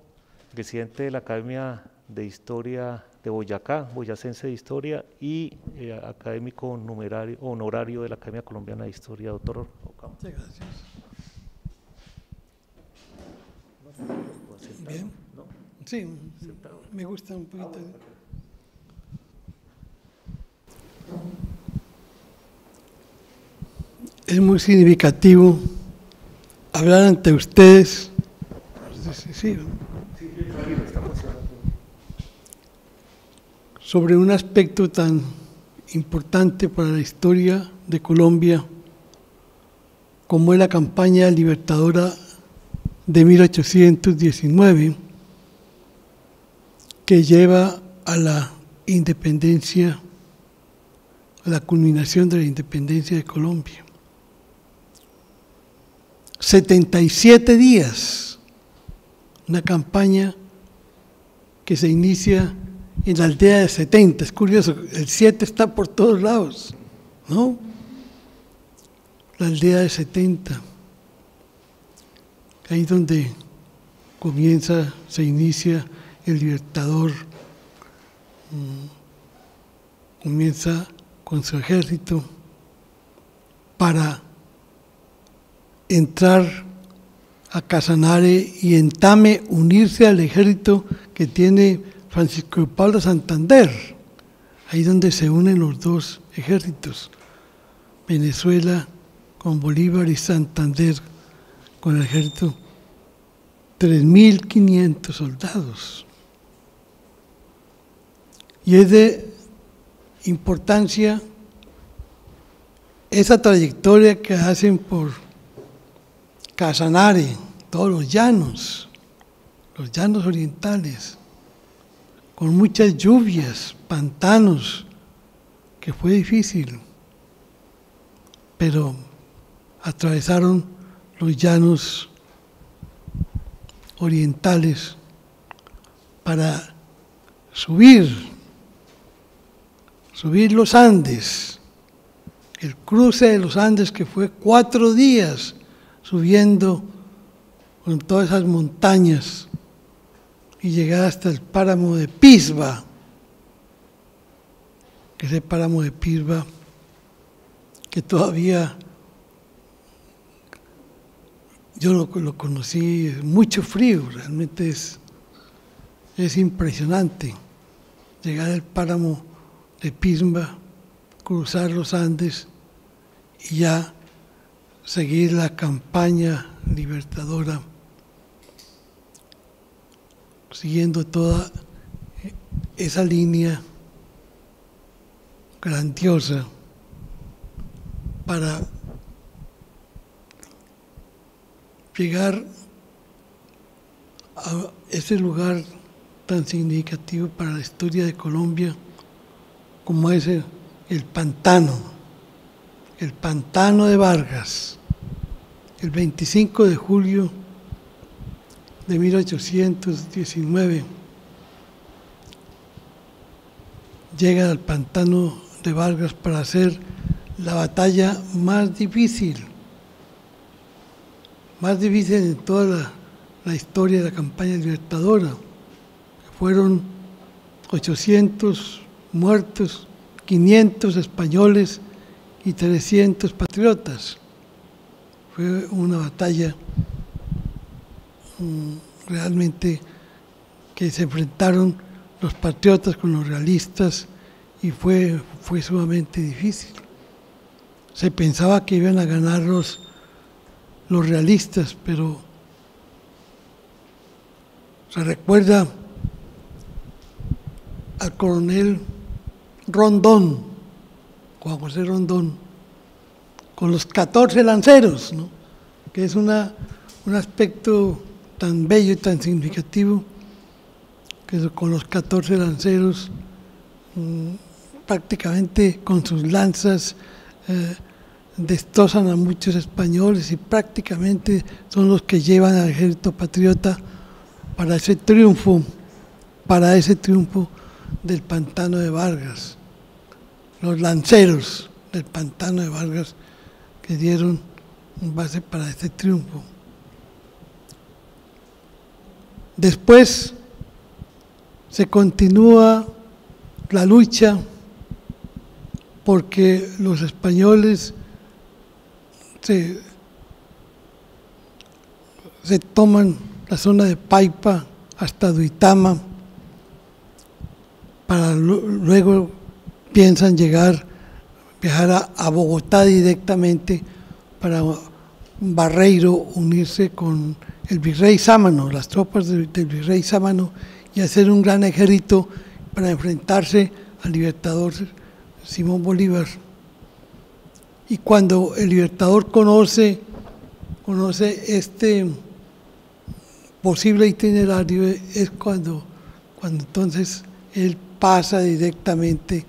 presidente de la Academia de Historia de Boyacá, boyacense de Historia, y académico honorario de la Academia Colombiana de Historia, doctor Ocampo. Muchas gracias. Bien. ¿No? Sí, sentado. Me gusta un poquito. Es muy significativo hablar ante ustedes. Sí, sobre un aspecto tan importante para la historia de Colombia como es la campaña libertadora de 1819, que lleva a la independencia, a la culminación de la independencia de Colombia. 77 días, una campaña que se inicia en la aldea de 70, es curioso, el 7 está por todos lados, ¿no? La aldea de 70, ahí donde se inicia el Libertador, comienza con su ejército para entrar a Casanare y en Tame unirse al ejército que tiene Francisco de Paula Santander, ahí donde se unen los dos ejércitos, Venezuela con Bolívar y Santander con el ejército, 3.500 soldados. Y es de importancia esa trayectoria que hacen por Casanare, todos los llanos orientales, con muchas lluvias, pantanos, que fue difícil, pero atravesaron los llanos orientales para subir los Andes, el cruce de los Andes, que fue 4 días subiendo con todas esas montañas y llegar hasta el páramo de Pisba, que ese páramo de Pisba que todavía yo lo conocí, mucho frío, realmente es impresionante llegar al páramo de Pisba, cruzar los Andes y ya seguir la campaña libertadora, siguiendo toda esa línea grandiosa para llegar a ese lugar tan significativo para la historia de Colombia como es el pantano de Vargas. El 25 de julio de 1819 llega al pantano de Vargas para hacer la batalla más difícil más difícil en toda la historia de la campaña libertadora. Fueron 800 muertos, 500 españoles y 300 patriotas. Fue una batalla realmente que se enfrentaron los patriotas con los realistas y fue sumamente difícil. Se pensaba que iban a ganar los realistas, pero se recuerda al coronel Rondón, Juan José Rondón, con los 14 lanceros, ¿no? Que es un aspecto tan bello y tan significativo, que con los 14 lanceros, prácticamente con sus lanzas, destrozan a muchos españoles y prácticamente son los que llevan al ejército patriota para ese triunfo del Pantano de Vargas. Los lanceros del Pantano de Vargas que dieron base para este triunfo. Después se continúa la lucha porque los españoles se toman la zona de Paipa hasta Duitama, para luego piensan viajar a Bogotá directamente para Barreiro, unirse con el virrey Sámano, las tropas del virrey Sámano, y hacer un gran ejército para enfrentarse al libertador Simón Bolívar. Y cuando el libertador conoce este posible itinerario, es cuando entonces él pasa directamente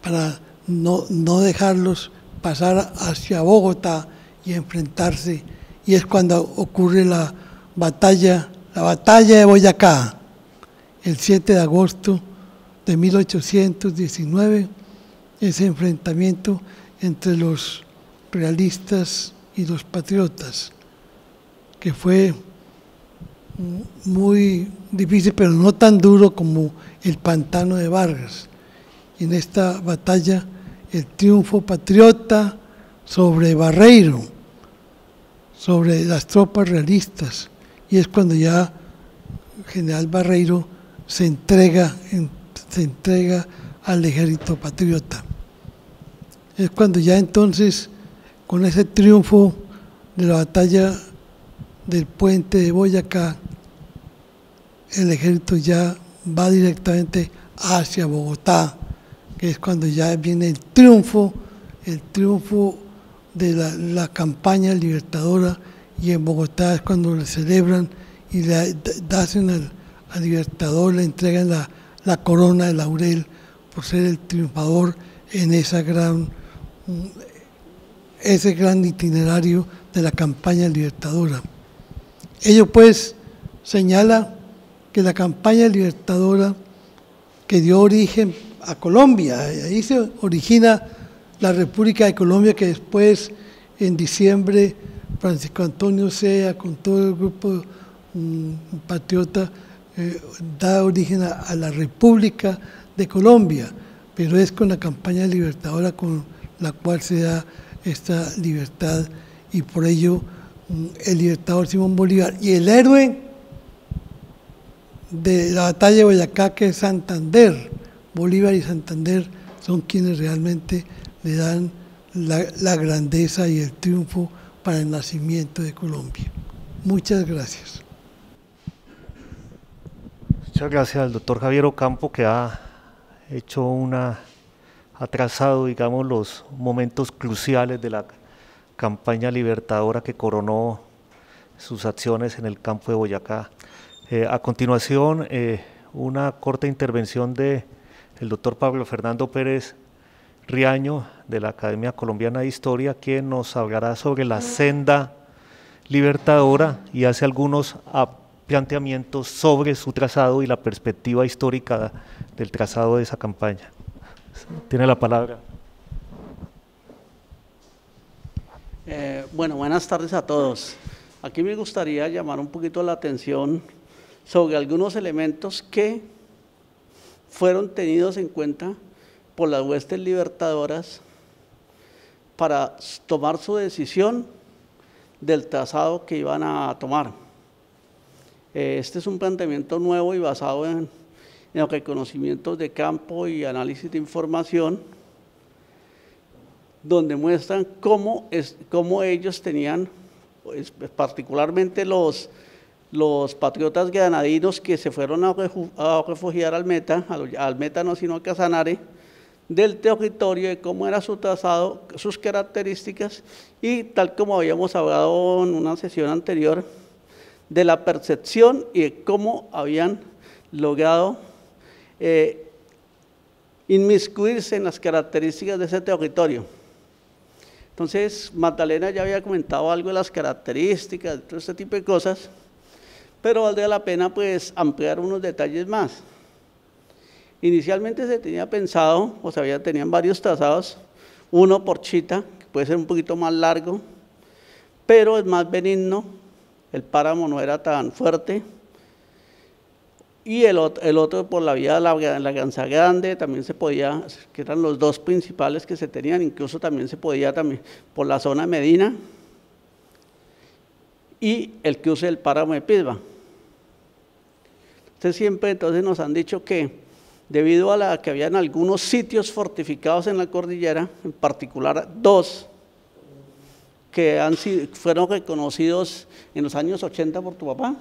para no dejarlos pasar hacia Bogotá y enfrentarse, y es cuando ocurre la batalla de Boyacá, el 7 de agosto de 1819, ese enfrentamiento entre los realistas y los patriotas, que fue muy difícil, pero no tan duro como el Pantano de Vargas. Y en esta batalla, el triunfo patriota sobre Barreiro, sobre las tropas realistas, y es cuando ya el general Barreiro se entrega al ejército patriota. Es cuando ya entonces, con ese triunfo de la batalla del puente de Boyacá, el ejército ya va directamente hacia Bogotá, que es cuando ya viene el triunfo de la campaña libertadora, y en Bogotá es cuando le celebran y le hacen al libertador, le entregan la corona de laurel por ser el triunfador en ese gran itinerario de la campaña libertadora. Ello pues señala que la campaña libertadora que dio origen a Colombia, ahí se origina la República de Colombia, que después en diciembre Francisco Antonio Sea con todo el grupo patriota da origen a la República de Colombia, pero es con la campaña libertadora con la cual se da esta libertad, y por ello el libertador Simón Bolívar y el héroe de la batalla de Boyacá, que es Santander, Bolívar y Santander, son quienes realmente le dan la grandeza y el triunfo para el nacimiento de Colombia. Muchas gracias. Muchas gracias al doctor Javier Ocampo, que ha trazado, digamos, los momentos cruciales de la campaña libertadora que coronó sus acciones en el campo de Boyacá. A continuación, una corta intervención del doctor Pablo Fernando Pérez Riaño, de la Academia Colombiana de Historia, quien nos hablará sobre la senda libertadora y hace algunos planteamientos sobre su trazado y la perspectiva histórica del trazado de esa campaña. Tiene la palabra. Bueno, buenas tardes a todos. aquí me gustaría llamar un poquito la atención sobre algunos elementos que fueron tenidos en cuenta por las huestes libertadoras para tomar su decisión del trazado que iban a tomar. Este es un planteamiento nuevo y basado en los reconocimientos de campo y análisis de información, donde muestran cómo ellos tenían, pues, particularmente los patriotas granadinos que se fueron a refugiar al Meta no sino a Casanare, del territorio, de cómo era su trazado, sus características, y tal como habíamos hablado en una sesión anterior, de la percepción y de cómo habían logrado inmiscuirse en las características de ese territorio. Entonces, Magdalena ya había comentado algo de las características, de todo este tipo de cosas, pero valdría la pena pues ampliar unos detalles más. Inicialmente se tenía pensado, tenían varios trazados, uno por Chita, que puede ser un poquito más largo, pero es más benigno, el páramo no era tan fuerte, y el otro por la vía de la Gansa Grande, también se podía, que eran los dos principales que se tenían, incluso también se podía por la zona de Medina, y el cruce del páramo de Pisba. Entonces nos han dicho que debido a que habían algunos sitios fortificados en la cordillera, en particular dos, que fueron reconocidos en los años 80 por tu papá,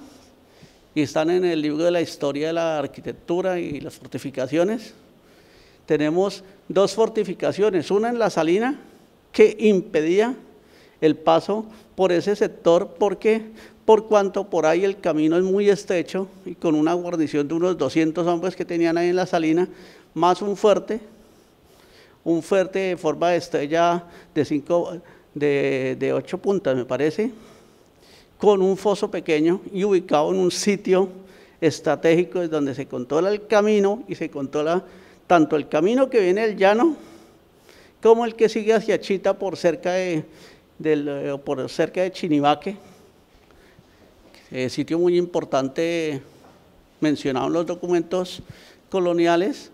y están en el libro de la historia de la arquitectura y las fortificaciones. Tenemos dos fortificaciones, una en La Salina, que impedía el paso por ese sector, por cuanto por ahí el camino es muy estrecho, y con una guarnición de unos 200 hombres que tenían ahí en La Salina, más un fuerte de forma de estrella de 8 puntas, me parece, con un foso pequeño y ubicado en un sitio estratégico, es donde se controla el camino y se controla tanto el camino que viene del llano como el que sigue hacia Chita por cerca de Chinibaque, sitio muy importante mencionado en los documentos coloniales,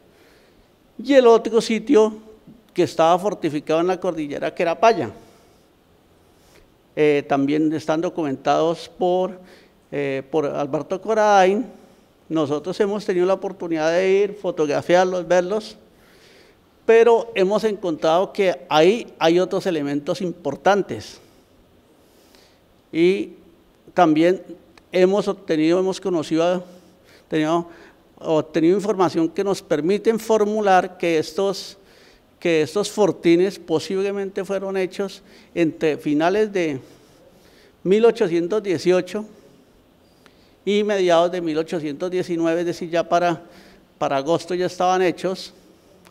y el otro sitio que estaba fortificado en la cordillera, que era Paya. También están documentados por Alberto Coradain. Nosotros hemos tenido la oportunidad de ir, fotografiarlos, verlos, pero hemos encontrado que ahí hay otros elementos importantes. Y también hemos obtenido información que nos permiten formular que estos fortines posiblemente fueron hechos entre finales de 1818 y mediados de 1819, es decir, ya para agosto ya estaban hechos,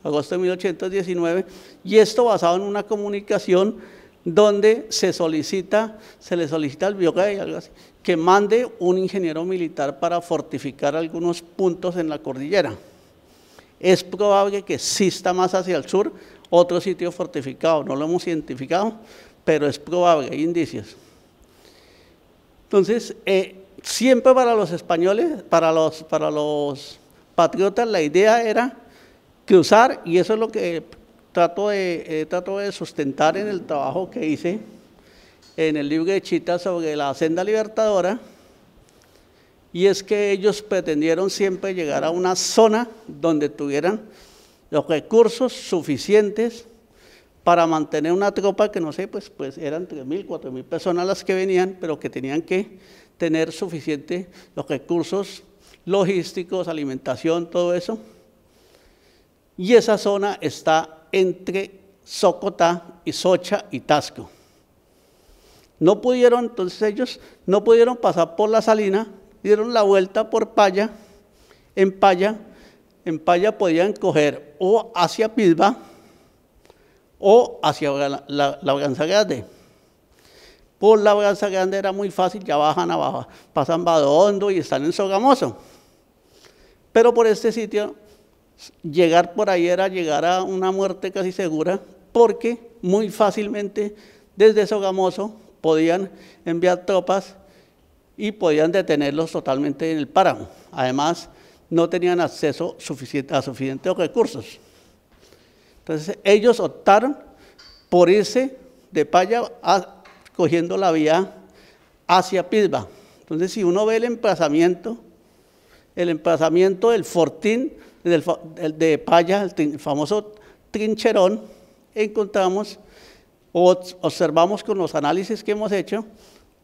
agosto de 1819, y esto basado en una comunicación donde se le solicita al virrey, algo así, que mande un ingeniero militar para fortificar algunos puntos en la cordillera. Es probable que sí está más hacia el sur otro sitio fortificado, no lo hemos identificado, pero es probable, hay indicios. Entonces, siempre para los españoles, para los patriotas, la idea era cruzar, y eso es lo que trato de sustentar en el trabajo que hice en el libro de Chita sobre la senda libertadora, y es que ellos pretendieron siempre llegar a una zona donde tuvieran los recursos suficientes para mantener una tropa que no sé, pues eran 3.000, 4.000 personas las que venían, pero que tenían que tener suficiente los recursos logísticos, alimentación, todo eso. Y esa zona está entre Socotá y Socha y Tasco. Entonces ellos no pudieron pasar por La Salina, dieron la vuelta por Paya. En Paya podían coger o hacia Pisba o hacia la Gansa Grande. Por la Gansa Grande era muy fácil, ya bajan abajo, pasan Badondo y están en Sogamoso. Pero por este sitio, llegar por ahí era llegar a una muerte casi segura, porque muy fácilmente desde Sogamoso podían enviar tropas y podían detenerlos totalmente en el páramo. Además, no tenían acceso a suficientes recursos. Entonces, ellos optaron por irse de Paya cogiendo la vía hacia Pisba. Entonces, si uno ve el emplazamiento del fortín de Paya, el famoso trincherón, encontramos o observamos con los análisis que hemos hecho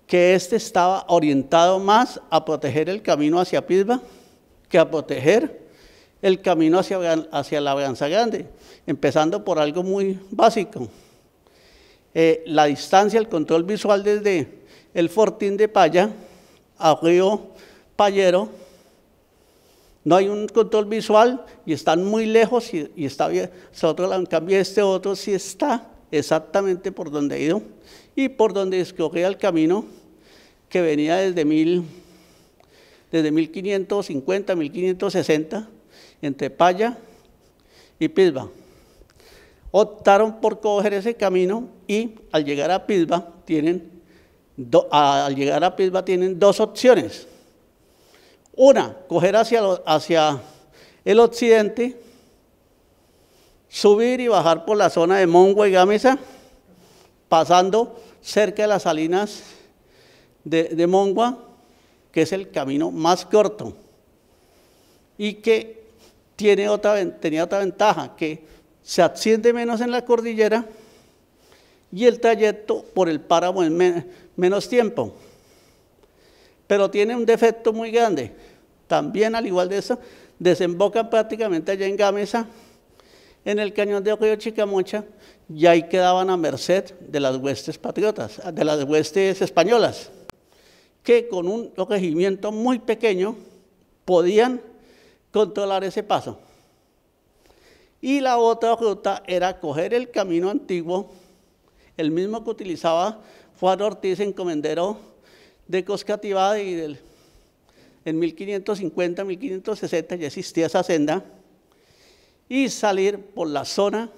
que este estaba orientado más a proteger el camino hacia Pisba que a proteger el camino hacia Labranza Grande, empezando por algo muy básico. La distancia, el control visual desde el fortín de Paya a Río Payero, no hay un control visual y están muy lejos y está bien. En cambio, este otro sí está exactamente por donde ha ido y por donde escogía el camino que venía desde 1550, 1560, entre Paya y Pisba. Optaron por coger ese camino y al llegar a Pisba tienen dos opciones. Una, coger hacia el occidente, subir y bajar por la zona de Mongua y Gámeza, pasando cerca de las salinas de Mongua, que es el camino más corto y que tenía otra ventaja, que se asciende menos en la cordillera y el trayecto por el páramo en menos tiempo. Pero tiene un defecto muy grande. También, al igual de eso, desembocan prácticamente allá en Gámeza, en el cañón de Río Chicamocha, y ahí quedaban a merced de las huestes patriotas, de las huestes españolas, que con un regimiento muy pequeño podían controlar ese paso. Y la otra ruta era coger el camino antiguo, el mismo que utilizaba Juan Ortiz, encomendero de Coscativá, y en 1550, 1560 ya existía esa senda, y salir por la zona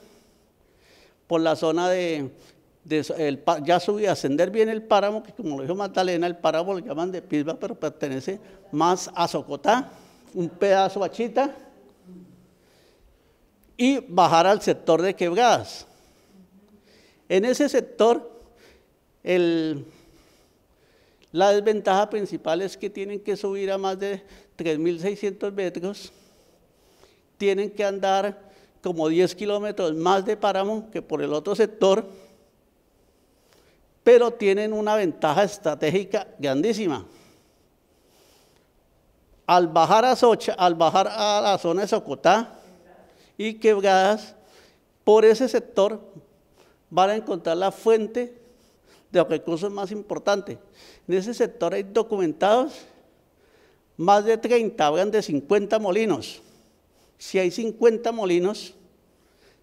ya subí a ascender bien el páramo, que como lo dijo Magdalena, el páramo lo llaman de Pisba, pero pertenece más a Socotá, un pedazo a Chita, y bajar al sector de Quebradas. En ese sector, la desventaja principal es que tienen que subir a más de 3.600 metros, tienen que andar como 10 kilómetros más de páramo que por el otro sector, pero tienen una ventaja estratégica grandísima. Al bajar a la zona de Socotá y Quebradas, por ese sector van a encontrar la fuente de los recursos más importantes. En ese sector hay documentados más de 30, hablan de 50 molinos. Si hay 50 molinos,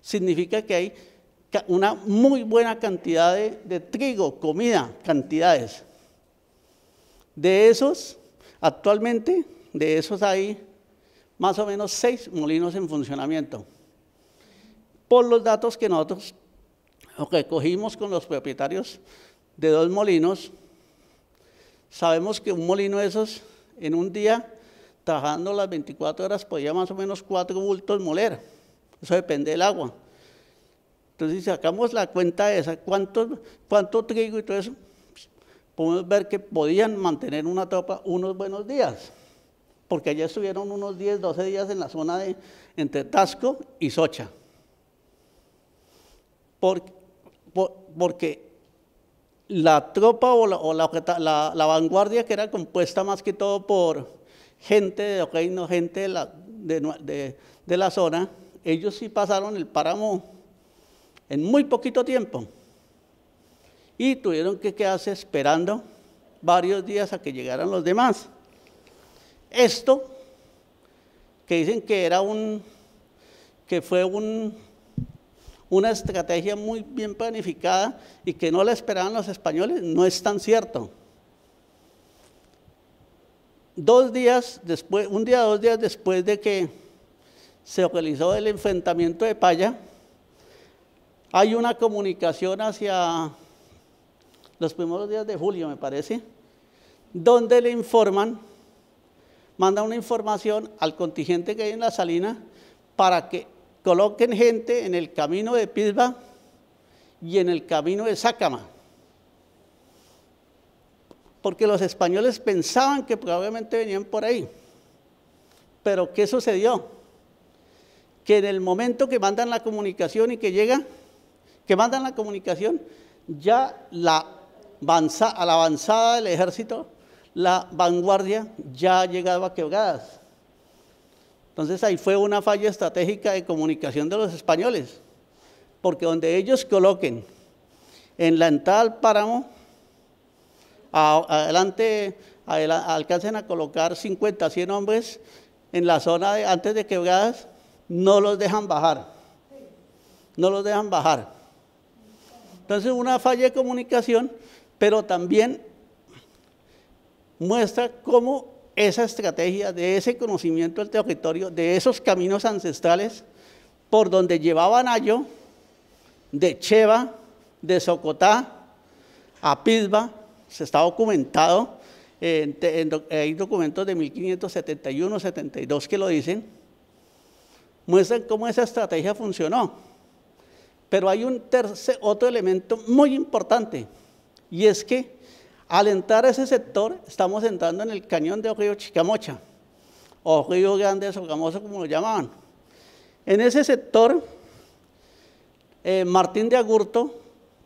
significa que hay una muy buena cantidad de trigo, comida, cantidades. De esos, actualmente, hay más o menos 6 molinos en funcionamiento. Por los datos que nosotros recogimos con los propietarios de 2 molinos, sabemos que un molino de esos, en un día, trabajando las 24 horas, podía más o menos 4 bultos moler. Eso depende del agua. Entonces, si sacamos la cuenta de esa, cuánto trigo y todo eso, podemos ver que podían mantener una tropa unos buenos días, porque allá estuvieron unos 10, 12 días en la zona entre Tasco y Socha. Porque la tropa o la vanguardia, que era compuesta más que todo por gente de reino, gente de la zona, ellos sí pasaron el páramo en muy poquito tiempo y tuvieron que quedarse esperando varios días a que llegaran los demás. Esto, que dicen que fue una estrategia muy bien planificada y que no la esperaban los españoles, no es tan cierto. 2 días después, 2 días después de que se realizó el enfrentamiento de Paya, hay una comunicación hacia los primeros días de julio, me parece, donde le informan, mandan una información al contingente que hay en la salina para que coloquen gente en el camino de Pisba y en el camino de Sácama. Porque los españoles pensaban que probablemente venían por ahí. Pero ¿qué sucedió? Que en el momento que mandan la comunicación y que llega, que mandan la comunicación, ya a la avanzada del ejército, la vanguardia ya ha llegado a Quebradas. Entonces ahí fue una falla estratégica de comunicación de los españoles, porque donde ellos coloquen en la entrada al páramo, alcancen a colocar 50, 100 hombres en la zona antes de Quebradas, no los dejan bajar, no los dejan bajar. Entonces una falla de comunicación, pero también muestra cómo esa estrategia de ese conocimiento del territorio, de esos caminos ancestrales, por donde llevaban Ayo, de Cheva, de Socotá, a Pisba, se está documentado, hay documentos de 1571, 72 que lo dicen, muestran cómo esa estrategia funcionó. Pero hay otro elemento muy importante, y es que al entrar a ese sector, estamos entrando en el cañón del río Chicamocha, o río Grande Sogamoso, como lo llamaban. En ese sector, Martín de Agurto,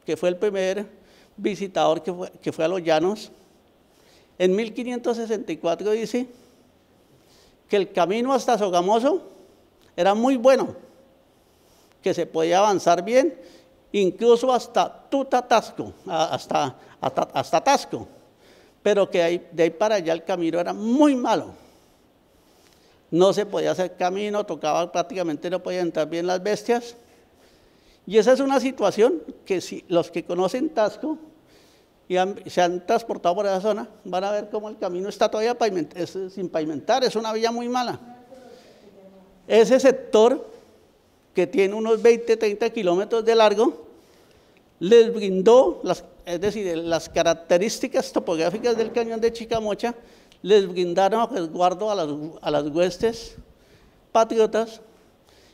que fue el primer visitador que fue a los llanos, en 1564 dice que el camino hasta Sogamoso era muy bueno, que se podía avanzar bien, incluso hasta Tutatasco, hasta Tasco, pero que de ahí para allá el camino era muy malo. No se podía hacer camino, tocaba prácticamente, no podían entrar bien las bestias. Y esa es una situación que si los que conocen Tasco y se han transportado por esa zona, van a ver cómo el camino está todavía sin pavimentar, es una vía muy mala. Ese sector, que tiene unos 20, 30 kilómetros de largo, les brindó, es decir, las características topográficas del cañón de Chicamocha, les brindaron resguardo a las huestes patriotas,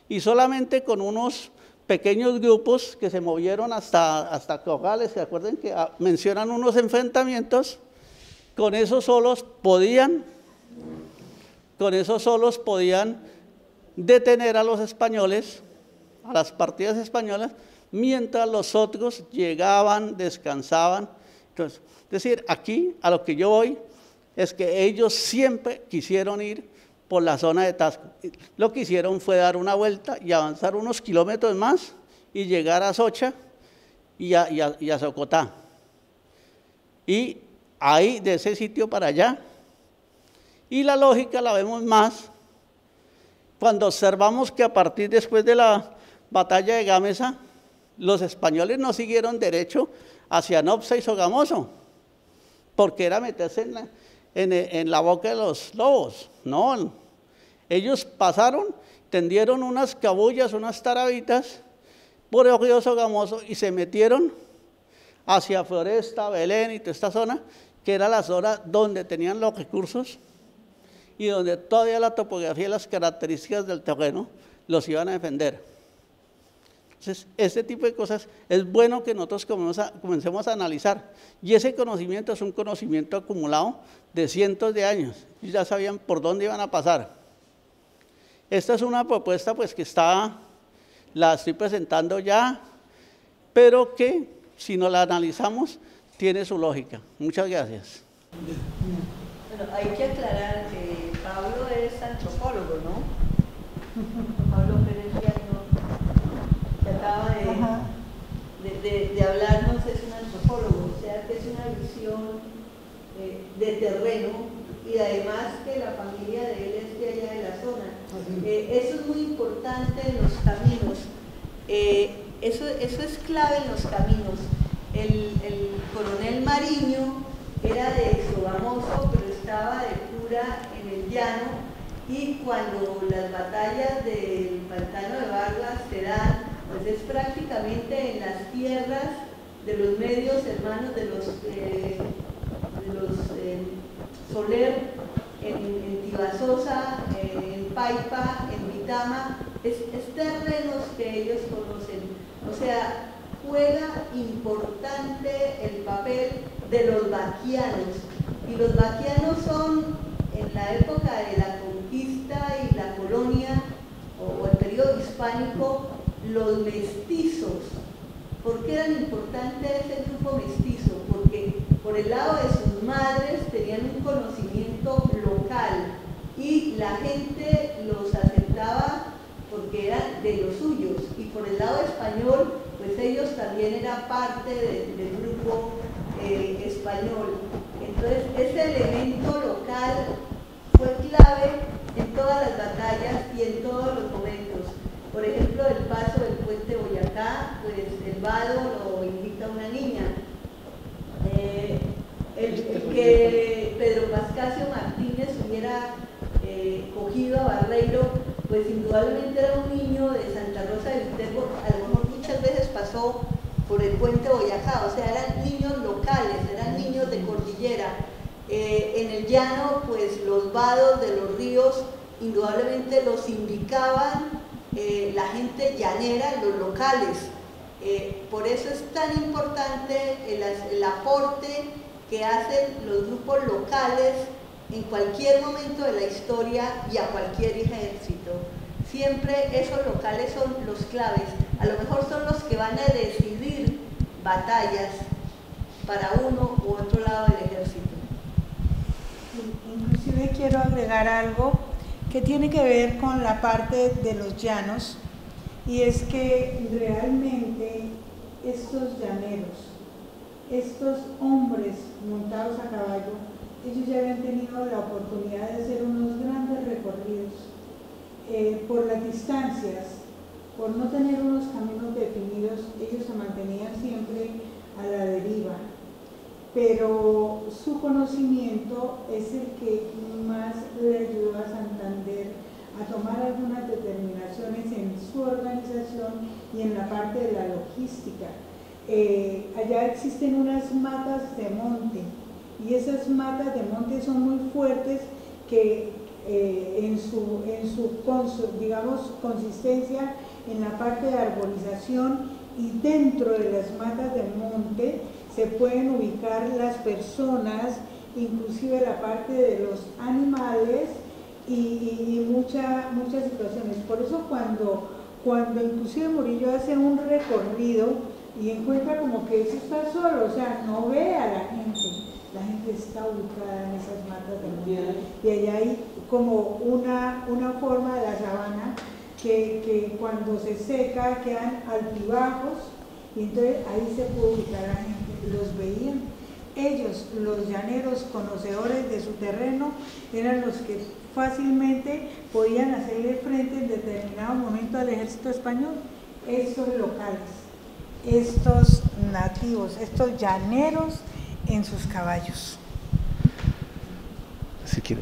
y solamente con unos pequeños grupos que se movieron hasta Corrales, ¿se acuerdan que mencionan unos enfrentamientos? Con esos solos podían detener a los españoles, a las partidas españolas, mientras los otros llegaban, descansaban. Entonces, es decir, aquí a lo que yo voy es que ellos siempre quisieron ir por la zona de Tasco. Lo que hicieron fue dar una vuelta y avanzar unos kilómetros más y llegar a Socha y a Socotá. Y ahí, de ese sitio para allá. Y la lógica la vemos más cuando observamos que a partir después de la batalla de Gámeza, los españoles no siguieron derecho hacia Nopsa y Sogamoso, porque era meterse en la boca de los lobos. No, ellos pasaron, tendieron unas cabullas, unas tarabitas por el río Sogamoso y se metieron hacia Floresta, Belén y toda esta zona, que era la zona donde tenían los recursos y donde todavía la topografía y las características del terreno los iban a defender. Entonces, este tipo de cosas es bueno que nosotros comencemos a analizar, y ese conocimiento es un conocimiento acumulado de cientos de años, y ya sabían por dónde iban a pasar. Esta es una propuesta pues que la estoy presentando ya, pero que si no la analizamos tiene su lógica. Muchas gracias. Bueno, hay que aclarar que Pablo es antropólogo, ¿no? Pablo Pérez Llano, que acaba de hablarnos, es un antropólogo, o sea que es una visión de terreno, y además que la familia de él es de allá de la zona. Eso es muy importante en los caminos, eso es clave en los caminos. El coronel Mariño era de Sogamoso, pero estaba de cura en el llano, y cuando las batallas del pantano de Vargas se dan, pues es prácticamente en las tierras de los medios hermanos de los Soler, en Tibasosa, en Paipa, en Vitama, es terrenos que ellos conocen. O sea, juega importante el papel de los vaquianos. Y los vaquianos son, en la época de la conquista y la colonia, o el periodo hispánico, los mestizos. ¿Por qué eran importantes ese grupo mestizo? Porque por el lado de sus madres tenían un conocimiento local y la gente los aceptaba porque eran de los suyos, y por el lado español, pues ellos también eran parte del grupo español. Entonces ese elemento local fue clave en todas las batallas y en todos los momentos. Por ejemplo, el paso del puente Boyacá, pues el vado lo invita una niña. El que Pedro Pascasio Martínez hubiera cogido a Barreiro, pues indudablemente era un niño de Santa Rosa de Viterbo, a lo mejor muchas veces pasó por el puente Boyacá, o sea, eran niños locales, eran niños de cordillera. En el llano, pues los vados de los ríos indudablemente los indicaban la gente llanera, los locales. Por eso es tan importante el aporte que hacen los grupos locales en cualquier momento de la historia y a cualquier ejército. Siempre esos locales son los claves, a lo mejor son los que van a decidir batallas para uno u otro lado del ejército. Inclusive quiero agregar algo que tiene que ver con la parte de los llanos, y es que realmente estos llaneros, estos hombres montados a caballo, ellos ya habían tenido la oportunidad de hacer unos grandes recorridos por las distancias, por no tener unos caminos definidos, ellos se mantenían siempre a la deriva, pero su conocimiento es el que más le ayudó a Santander a tomar algunas determinaciones en su organización y en la parte de la logística. Allá existen unas matas de monte, y esas matas de monte son muy fuertes que en su digamos, consistencia en la parte de arborización, y dentro de las matas de monte se pueden ubicar las personas, inclusive la parte de los animales y muchas situaciones. Por eso cuando inclusive Murillo hace un recorrido y encuentra como que eso está solo, o sea, no ve a la gente está ubicada en esas matas de monte, y allá hay como una forma de la sabana que cuando se seca quedan altibajos, y entonces ahí se puede ubicar a la gente, los veían. Ellos, los llaneros conocedores de su terreno, eran los que fácilmente podían hacerle frente en determinado momento al ejército español. Estos locales, estos nativos, estos llaneros en sus caballos. Si quiere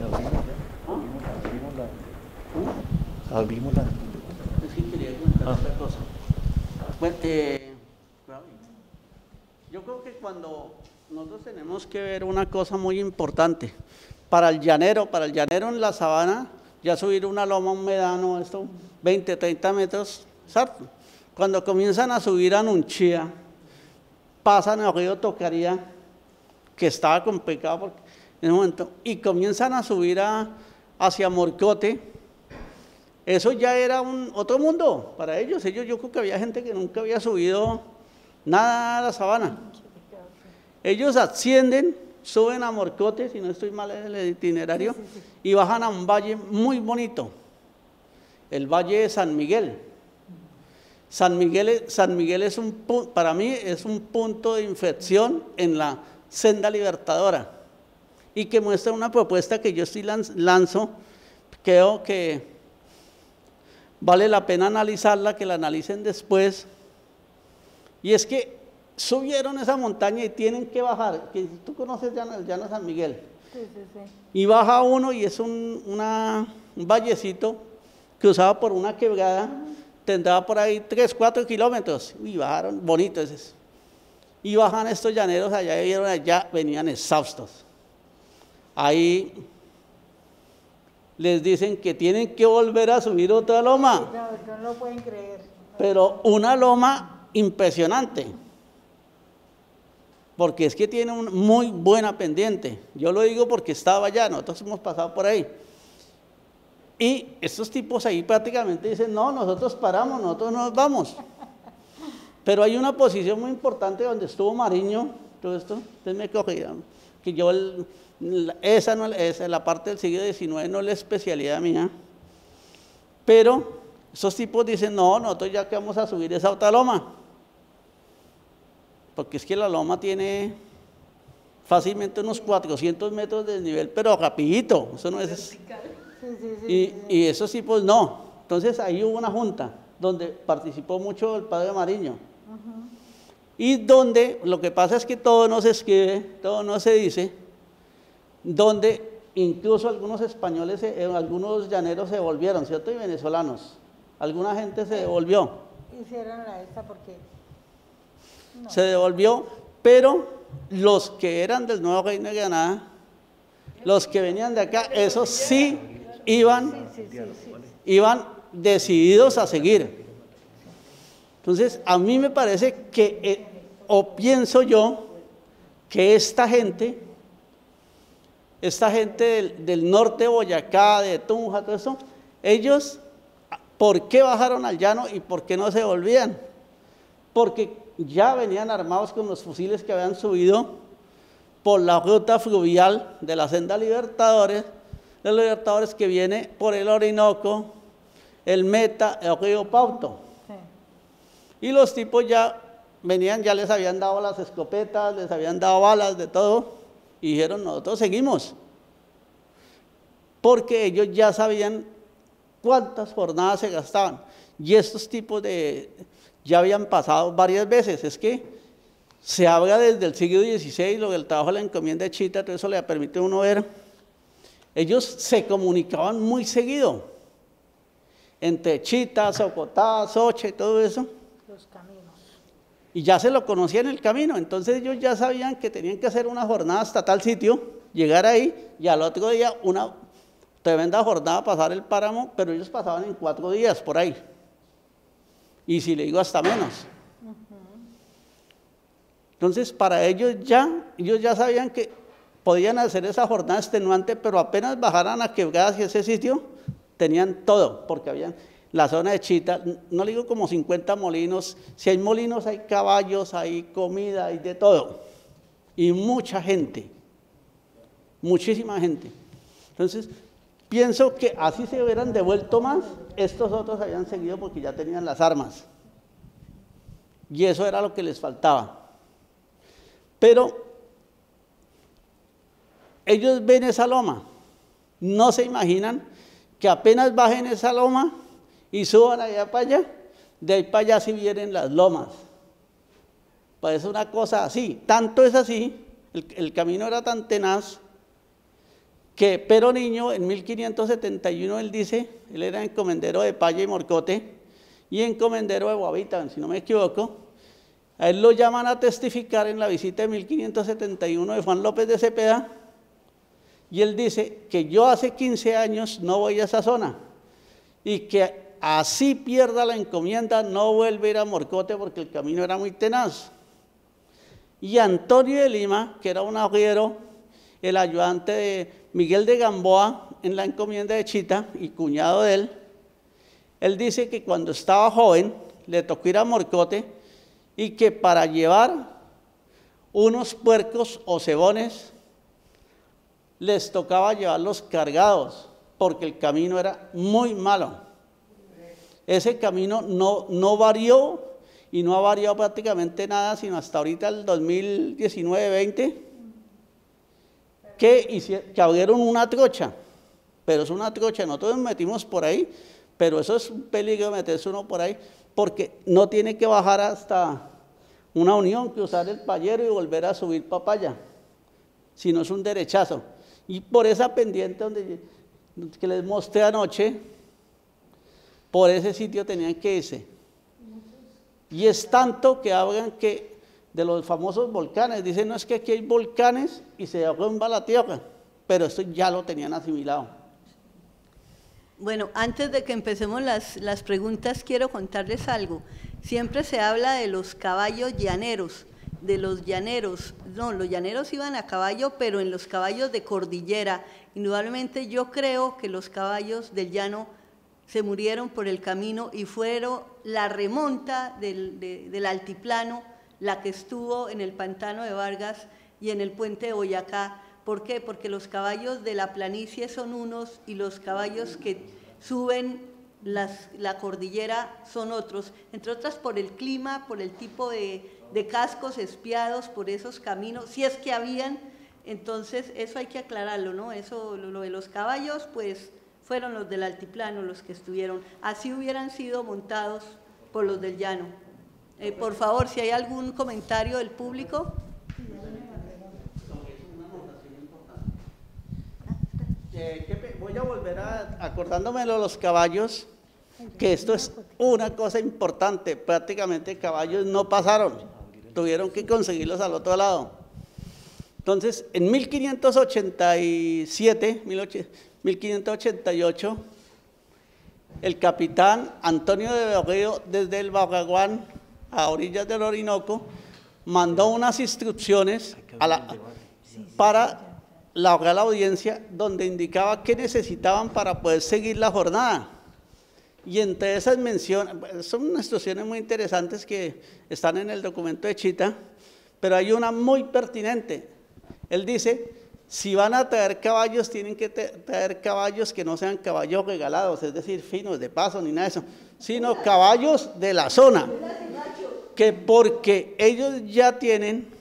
abrimos la. Es que quería comentar otra cosa. Bueno, yo creo que cuando nosotros tenemos que ver una cosa muy importante para el llanero en la sabana, ya subir una loma, un medano, esto 20, 30 metros, ¿cierto? Cuando comienzan a subir a Nunchía, pasan al río Tocaría, que estaba complicado porque en ese momento, y comienzan a subir hacia Morcote. Eso ya era otro mundo para ellos. Yo creo que había gente que nunca había subido nada a la sabana. Ellos ascienden, suben a Morcote, si no estoy mal en el itinerario, y bajan a un valle muy bonito, el Valle de San Miguel. San Miguel es para mí es un punto de inflexión en la senda libertadora, y que muestra una propuesta que yo lanzo. Creo que vale la pena analizarla, que la analicen después, y es que subieron esa montaña y tienen que bajar, que tú conoces el llano San Miguel, sí. Y baja uno y es un vallecito cruzado por una quebrada, tendrá por ahí 3-4 kilómetros, y bajaron bonitos, y bajan estos llaneros allá, vieron allá, venían exhaustos. ahí les dicen que tienen que volver a subir otra loma. No lo pueden creer. Pero una loma impresionante, porque es que tiene una muy buena pendiente. Yo lo digo porque estaba allá, nosotros hemos pasado por ahí. Y estos tipos ahí prácticamente dicen, no, nosotros paramos, nosotros nos vamos. Pero hay una posición muy importante donde estuvo Mariño, todo esto, ustedes me corrigieron, que yo, esa la parte del siglo XIX no es la especialidad mía, pero esos tipos dicen, no, nosotros ya que vamos a subir esa otra loma, porque es que la loma tiene fácilmente unos 400 metros de desnivel, pero rapidito, eso no es... Y esos tipos no. Entonces ahí hubo una junta donde participó mucho el padre Mariño. Y donde lo que pasa es que todo no se escribe, todo no se dice, donde incluso algunos españoles, algunos llaneros se devolvieron, ¿cierto? Y venezolanos. Alguna gente se devolvió. Hicieron la esta porque... No. Se devolvió, pero los que eran del Nuevo Reino de Granada, los que venían de acá, esos sí iban decididos a seguir. Entonces, a mí me parece que, o pienso yo, que esta gente del norte de Boyacá, de Tunja, todo eso, ellos, ¿por qué bajaron al llano y por qué no se volvían? Porque ya venían armados con los fusiles que habían subido por la ruta fluvial de la senda Libertadores, de los Libertadores que viene por el Orinoco, el Meta, el río Pauto. Sí. Y los tipos ya venían, ya les habían dado las escopetas, les habían dado balas, de todo, y dijeron, nosotros seguimos. Porque ellos ya sabían cuántas jornadas se gastaban. Y estos tipos ya habían pasado varias veces. Es que se habla desde el siglo XVI, lo del trabajo de la encomienda de Chita, todo eso le permite a uno ver. Ellos se comunicaban muy seguido, entre Chita, Socotá, Soche, todo eso. Los caminos. Y ya se lo conocían en el camino, entonces ellos ya sabían que tenían que hacer una jornada hasta tal sitio, llegar ahí, y al otro día una tremenda jornada, pasar el páramo, pero ellos pasaban en 4 días por ahí. Y si le digo hasta menos. Entonces, para ellos ya sabían que podían hacer esa jornada extenuante, pero apenas bajaran a Quebrada hacia ese sitio, tenían todo, porque habían la zona de Chita, no le digo como 50 molinos, si hay molinos hay caballos, hay comida, hay de todo, y mucha gente, muchísima gente. Entonces, pienso que así se hubieran devuelto más, estos otros habían seguido porque ya tenían las armas, y eso era lo que les faltaba. Pero ellos ven esa loma, no se imaginan que apenas bajen esa loma y suban allá para allá, de ahí para allá sí vienen las lomas. Parece una cosa así, tanto es así, el camino era tan tenaz, que Pero Niño en 1571 él dice, él era encomendero de Paya y Morcote, y encomendero de Guavita, si no me equivoco, a él lo llaman a testificar en la visita de 1571 de Juan López de Cepeda, y él dice que yo hace 15 años no voy a esa zona, y que así pierda la encomienda no vuelve a ir a Morcote porque el camino era muy tenaz. Y Antonio de Lima, que era un arriero, el ayudante de Miguel de Gamboa en la encomienda de Chita y cuñado de él dice que cuando estaba joven le tocó ir a Morcote y que para llevar unos puercos o cebones les tocaba llevarlos cargados porque el camino era muy malo. Ese camino no varió y no ha variado prácticamente nada sino hasta ahorita el 2019-20 que abrieron una trocha, pero es una trocha, nosotros nos metimos por ahí, pero eso es un peligro meterse uno por ahí porque no tiene que bajar hasta una Unión, cruzar el Payero y volver a subir Papaya, sino es un derechazo. Y por esa pendiente que les mostré anoche, por ese sitio tenían que irse. Y es tanto que hablan que de los famosos volcanes, dicen, no es que aquí hay volcanes y se derrumba la tierra. pero esto ya lo tenían asimilado. Bueno, antes de que empecemos las preguntas, quiero contarles algo. Siempre se habla de los caballos llaneros, de los llaneros. No, los llaneros iban a caballo, pero en los caballos de cordillera. Indudablemente yo creo que los caballos del llano se murieron por el camino y fueron la remonta del altiplano, la que estuvo en el pantano de Vargas y en el puente de Boyacá. ¿Por qué? Porque los caballos de la planicie son unos y los caballos que suben la cordillera son otros, entre otras por el clima, por el tipo de cascos espiados, por esos caminos, si es que habían. Entonces eso hay que aclararlo, ¿no? Eso, lo de los caballos, pues fueron los del altiplano los que estuvieron, así hubieran sido montados por los del llano. Por favor, si hay algún comentario del público. Voy a volver acordándome de los caballos, que esto es una cosa importante. Prácticamente caballos no pasaron, tuvieron que conseguirlos al otro lado. Entonces, en 1587, 1588, el capitán Antonio de Berrío, desde el Bagaguán a orillas del Orinoco, mandó unas instrucciones para la Real Audiencia, donde indicaba qué necesitaban para poder seguir la jornada. Y entre esas menciones, son unas instrucciones muy interesantes que están en el documento de Chita, pero hay una muy pertinente. Él dice, si van a traer caballos, tienen que traer caballos que no sean caballos regalados, es decir, finos, de paso, ni nada de eso, sino caballos de la zona, que porque ellos ya tienen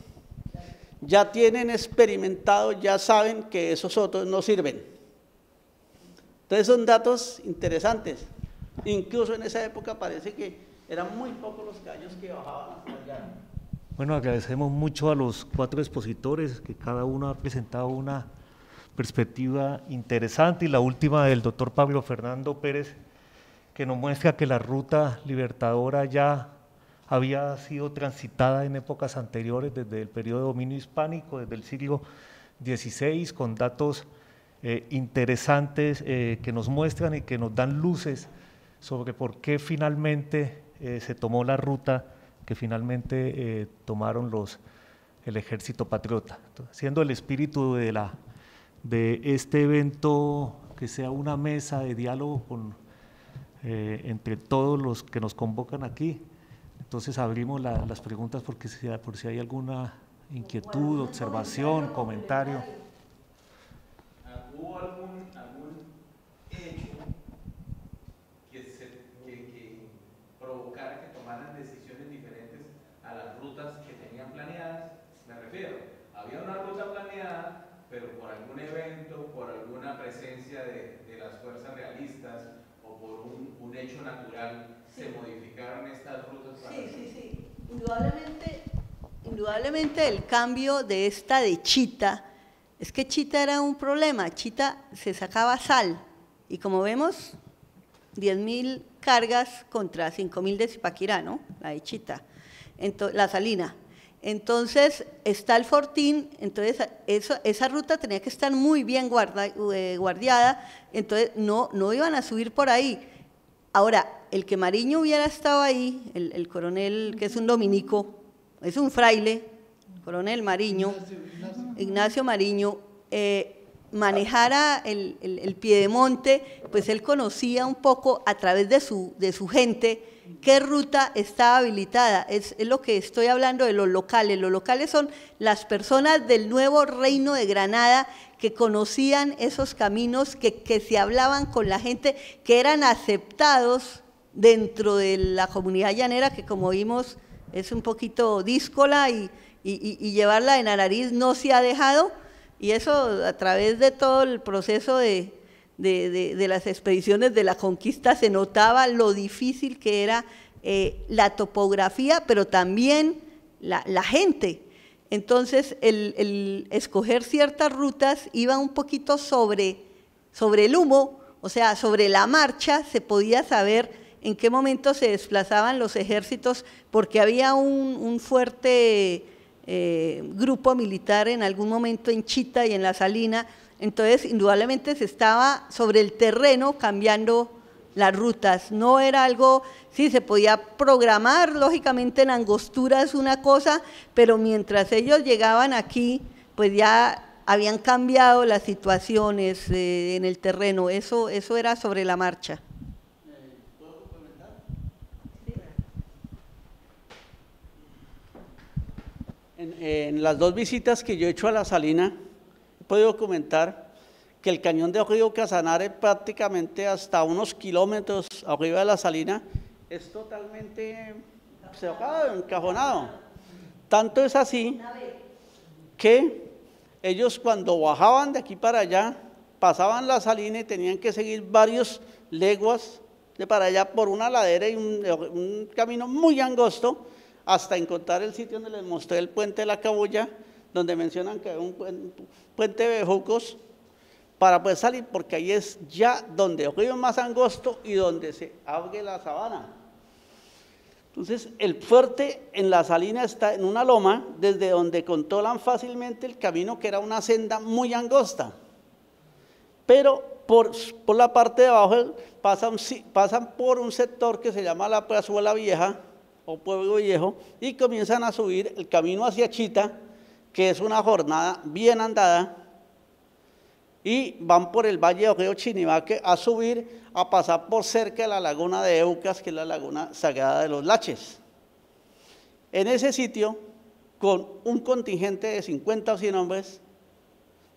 experimentado, ya saben que esos otros no sirven. Entonces son datos interesantes. Incluso en esa época parece que eran muy pocos los caballos que bajaban hasta allá. Bueno, agradecemos mucho a los 4 expositores, que cada uno ha presentado una perspectiva interesante, y la última del doctor Pablo Fernando Pérez, que nos muestra que la ruta libertadora ya había sido transitada en épocas anteriores, desde el periodo de dominio hispánico, desde el siglo XVI, con datos interesantes que nos muestran y que nos dan luces sobre por qué finalmente se tomó la ruta que finalmente tomaron el Ejército Patriota. Entonces, siendo el espíritu de este evento que sea una mesa de diálogo entre todos los que nos convocan aquí, entonces abrimos las preguntas por si hay alguna inquietud, observación, comentario. ¿Hubo algún hecho que provocara que tomaran decisiones diferentes a las rutas que tenían planeadas? Me refiero, había una ruta planeada, pero por algún evento, por alguna presencia de las fuerzas realistas o por un hecho natural, se modificaron estas rutas. Sí. Indudablemente el cambio de esta de Chita, es que Chita era un problema. Chita se sacaba sal y como vemos, 10.000 cargas contra 5.000 de Zipaquirá, ¿no? La de Chita, la salina. Entonces está el Fortín, entonces esa ruta tenía que estar muy bien guardiada, entonces no iban a subir por ahí. Ahora, el que Mariño hubiera estado ahí, el coronel, que es un dominico, es un fraile, coronel Mariño, Ignacio Mariño, manejara el Piedemonte, pues él conocía un poco a través de su gente qué ruta estaba habilitada. Es lo que estoy hablando de los locales. Los locales son las personas del nuevo reino de Granada que conocían esos caminos, que se hablaban con la gente, que eran aceptados dentro de la comunidad llanera, que como vimos es un poquito díscola y llevarla en la nariz no se ha dejado, y eso a través de todo el proceso de las expediciones de la conquista se notaba lo difícil que era la topografía, pero también la gente. Entonces, el escoger ciertas rutas iba un poquito sobre el humo, o sea, sobre la marcha se podía saber en qué momento se desplazaban los ejércitos, porque había un fuerte grupo militar en algún momento en Chita y en La Salina. Entonces, indudablemente se estaba sobre el terreno cambiando las rutas. No era algo, sí, se podía programar, lógicamente en angosturas una cosa, pero mientras ellos llegaban aquí, pues ya habían cambiado las situaciones en el terreno. Eso era sobre la marcha. ¿Puedo complementar? En las dos visitas que yo he hecho a la Salina, he podido documentar que el cañón de río Casanare, prácticamente hasta unos kilómetros arriba de la Salina, es totalmente cerrado, encajonado. Tanto es así que ellos cuando bajaban de aquí para allá, pasaban la Salina y tenían que seguir varios leguas de para allá por una ladera y un camino muy angosto, hasta encontrar el sitio donde les mostré el puente de la Cabulla, donde mencionan que hay un puente de bejucos, para poder salir, porque ahí es ya donde el río es más angosto y donde se abre la sabana. Entonces, el fuerte en la Salina está en una loma, desde donde controlan fácilmente el camino, que era una senda muy angosta. Pero por la parte de abajo pasan por un sector que se llama la Plazuela Vieja, o Pueblo Viejo, y comienzan a subir el camino hacia Chita, que es una jornada bien andada, y van por el valle del río Chinibaque a subir, a pasar por cerca de la laguna de Eucas, que es la laguna sagrada de los Laches. En ese sitio, con un contingente de 50 o 100 hombres,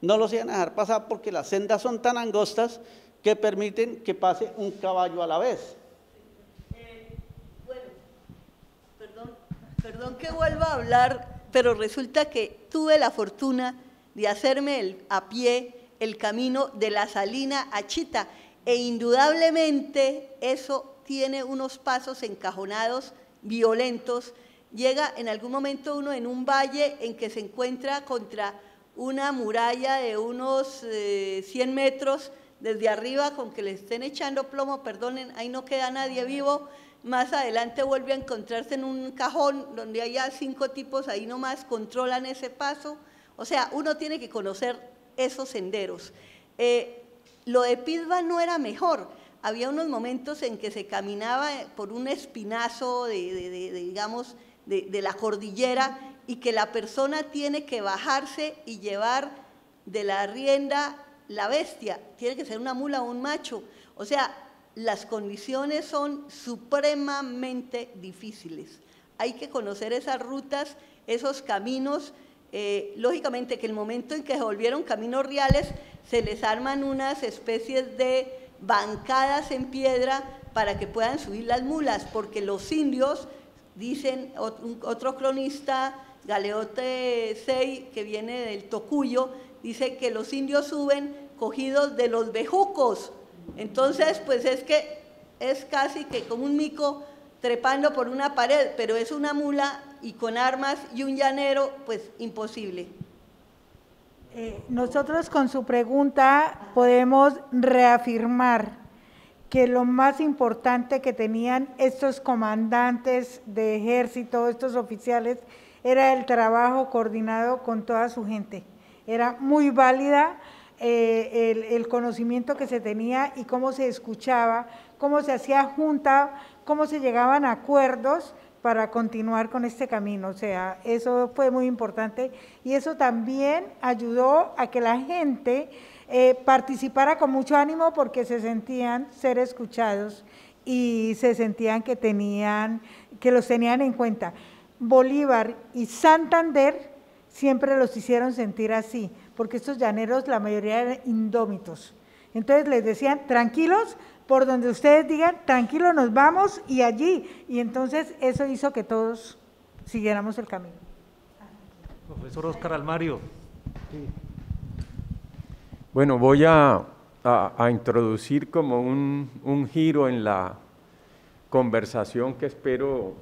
no los iban a dejar pasar porque las sendas son tan angostas que permiten que pase un caballo a la vez. Bueno, perdón que vuelva a hablar, pero resulta que tuve la fortuna de hacerme a pie el camino de la Salina a Chita, e indudablemente eso tiene unos pasos encajonados, violentos. Llega en algún momento uno en un valle en que se encuentra contra una muralla de unos 100 metros desde arriba, con que le estén echando plomo, perdonen, ahí no queda nadie vivo. Más adelante vuelve a encontrarse en un cajón donde haya 5 tipos, ahí nomás controlan ese paso. O sea, uno tiene que conocer esos senderos. Lo de Pidba no era mejor. Había unos momentos en que se caminaba por un espinazo digamos, de la cordillera, y que la persona tiene que bajarse y llevar de la rienda la bestia. Tiene que ser una mula o un macho. O sea, las condiciones son supremamente difíciles. Hay que conocer esas rutas, esos caminos. Lógicamente que el momento en que se volvieron caminos reales, se les arman unas especies de bancadas en piedra para que puedan subir las mulas, porque los indios, dicen otro cronista, Galeote Sei, que viene del Tocuyo, dice que los indios suben cogidos de los bejucos. Entonces, pues es que es casi que como un mico trepando por una pared, pero es una mula y con armas y un llanero, pues imposible. Nosotros con su pregunta podemos reafirmar que lo más importante que tenían estos comandantes de ejército, estos oficiales, era el trabajo coordinado con toda su gente. Era muy válida el conocimiento que se tenía y cómo se escuchaba, cómo se hacía junta, cómo se llegaban a acuerdos para continuar con este camino. O sea, eso fue muy importante y eso también ayudó a que la gente participara con mucho ánimo, porque se sentían ser escuchados y se sentían que los tenían en cuenta. Bolívar y Santander siempre los hicieron sentir así, porque estos llaneros, la mayoría eran indómitos. Entonces les decían, tranquilos, por donde ustedes digan, tranquilos, nos vamos, y allí. Y entonces eso hizo que todos siguiéramos el camino. Profesor Óscar Almario. Sí. Bueno, voy a introducir como un giro en la conversación que espero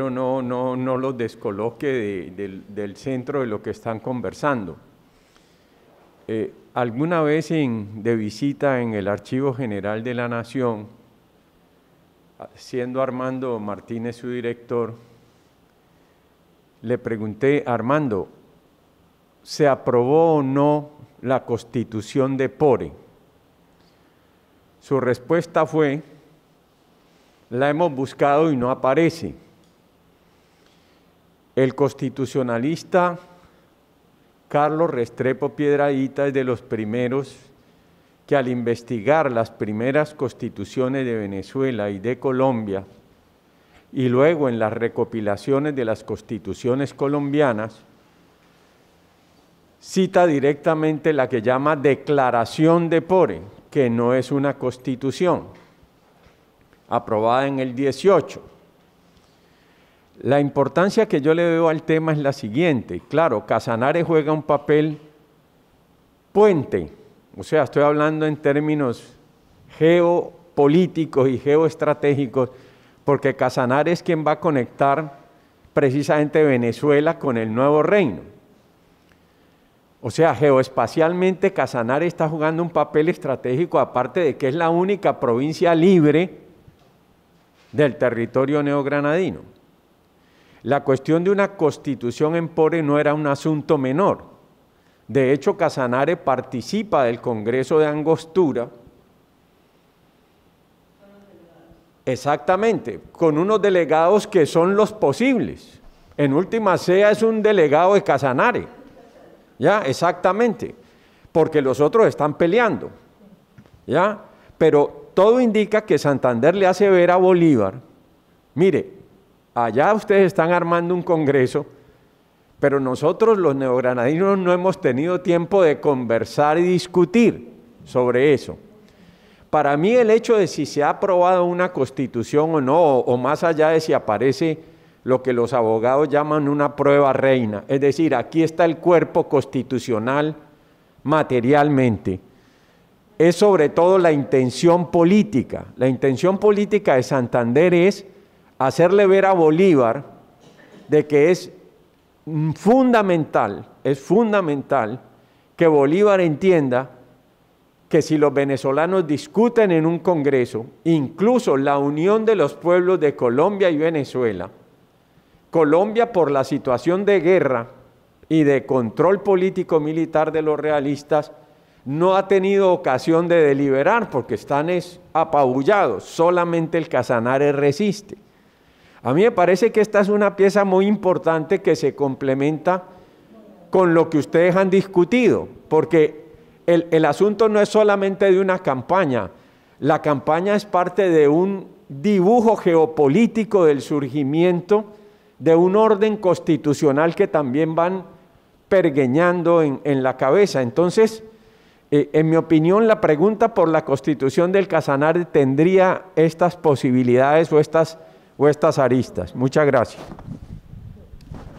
no los descoloque del centro de lo que están conversando. Alguna vez de visita en el Archivo General de la Nación, siendo Armando Martínez su director, le pregunté: Armando, se aprobó o no la Constitución de Pore. Su respuesta fue: la hemos buscado y no aparece. El constitucionalista Carlos Restrepo Piedrahita es de los primeros que, al investigar las primeras constituciones de Venezuela y de Colombia, y luego en las recopilaciones de las constituciones colombianas, cita directamente la que llama Declaración de Pore, que no es una constitución, aprobada en el 18. La importancia que yo le veo al tema es la siguiente. Claro, Casanare juega un papel puente, o sea, estoy hablando en términos geopolíticos y geoestratégicos, porque Casanare es quien va a conectar precisamente Venezuela con el nuevo reino. O sea, geoespacialmente Casanare está jugando un papel estratégico, aparte de que es la única provincia libre del territorio neogranadino. La cuestión de una constitución en Pore no era un asunto menor. De hecho, Casanare participa del Congreso de Angostura, exactamente, con unos delegados que son los posibles. En última, Sea es un delegado de Casanare, ¿ya? Exactamente, porque los otros están peleando, ¿ya? Pero todo indica que Santander le hace ver a Bolívar: mire, allá ustedes están armando un congreso, pero nosotros los neogranadinos no hemos tenido tiempo de conversar y discutir sobre eso. Para mí, el hecho de si se ha aprobado una constitución o no, o más allá de si aparece lo que los abogados llaman una prueba reina, es decir, aquí está el cuerpo constitucional materialmente, es sobre todo la intención política. La intención política de Santander es hacerle ver a Bolívar de que es fundamental que Bolívar entienda que si los venezolanos discuten en un congreso, incluso la unión de los pueblos de Colombia y Venezuela, Colombia, por la situación de guerra y de control político-militar de los realistas, no ha tenido ocasión de deliberar porque están apabullados, solamente el Casanare resiste. A mí me parece que esta es una pieza muy importante que se complementa con lo que ustedes han discutido, porque el asunto no es solamente de una campaña, la campaña es parte de un dibujo geopolítico del surgimiento de un orden constitucional que también van pergeñando en la cabeza. Entonces, en mi opinión, la pregunta por la constitución del Casanare tendría estas posibilidades o estas aristas. Muchas gracias.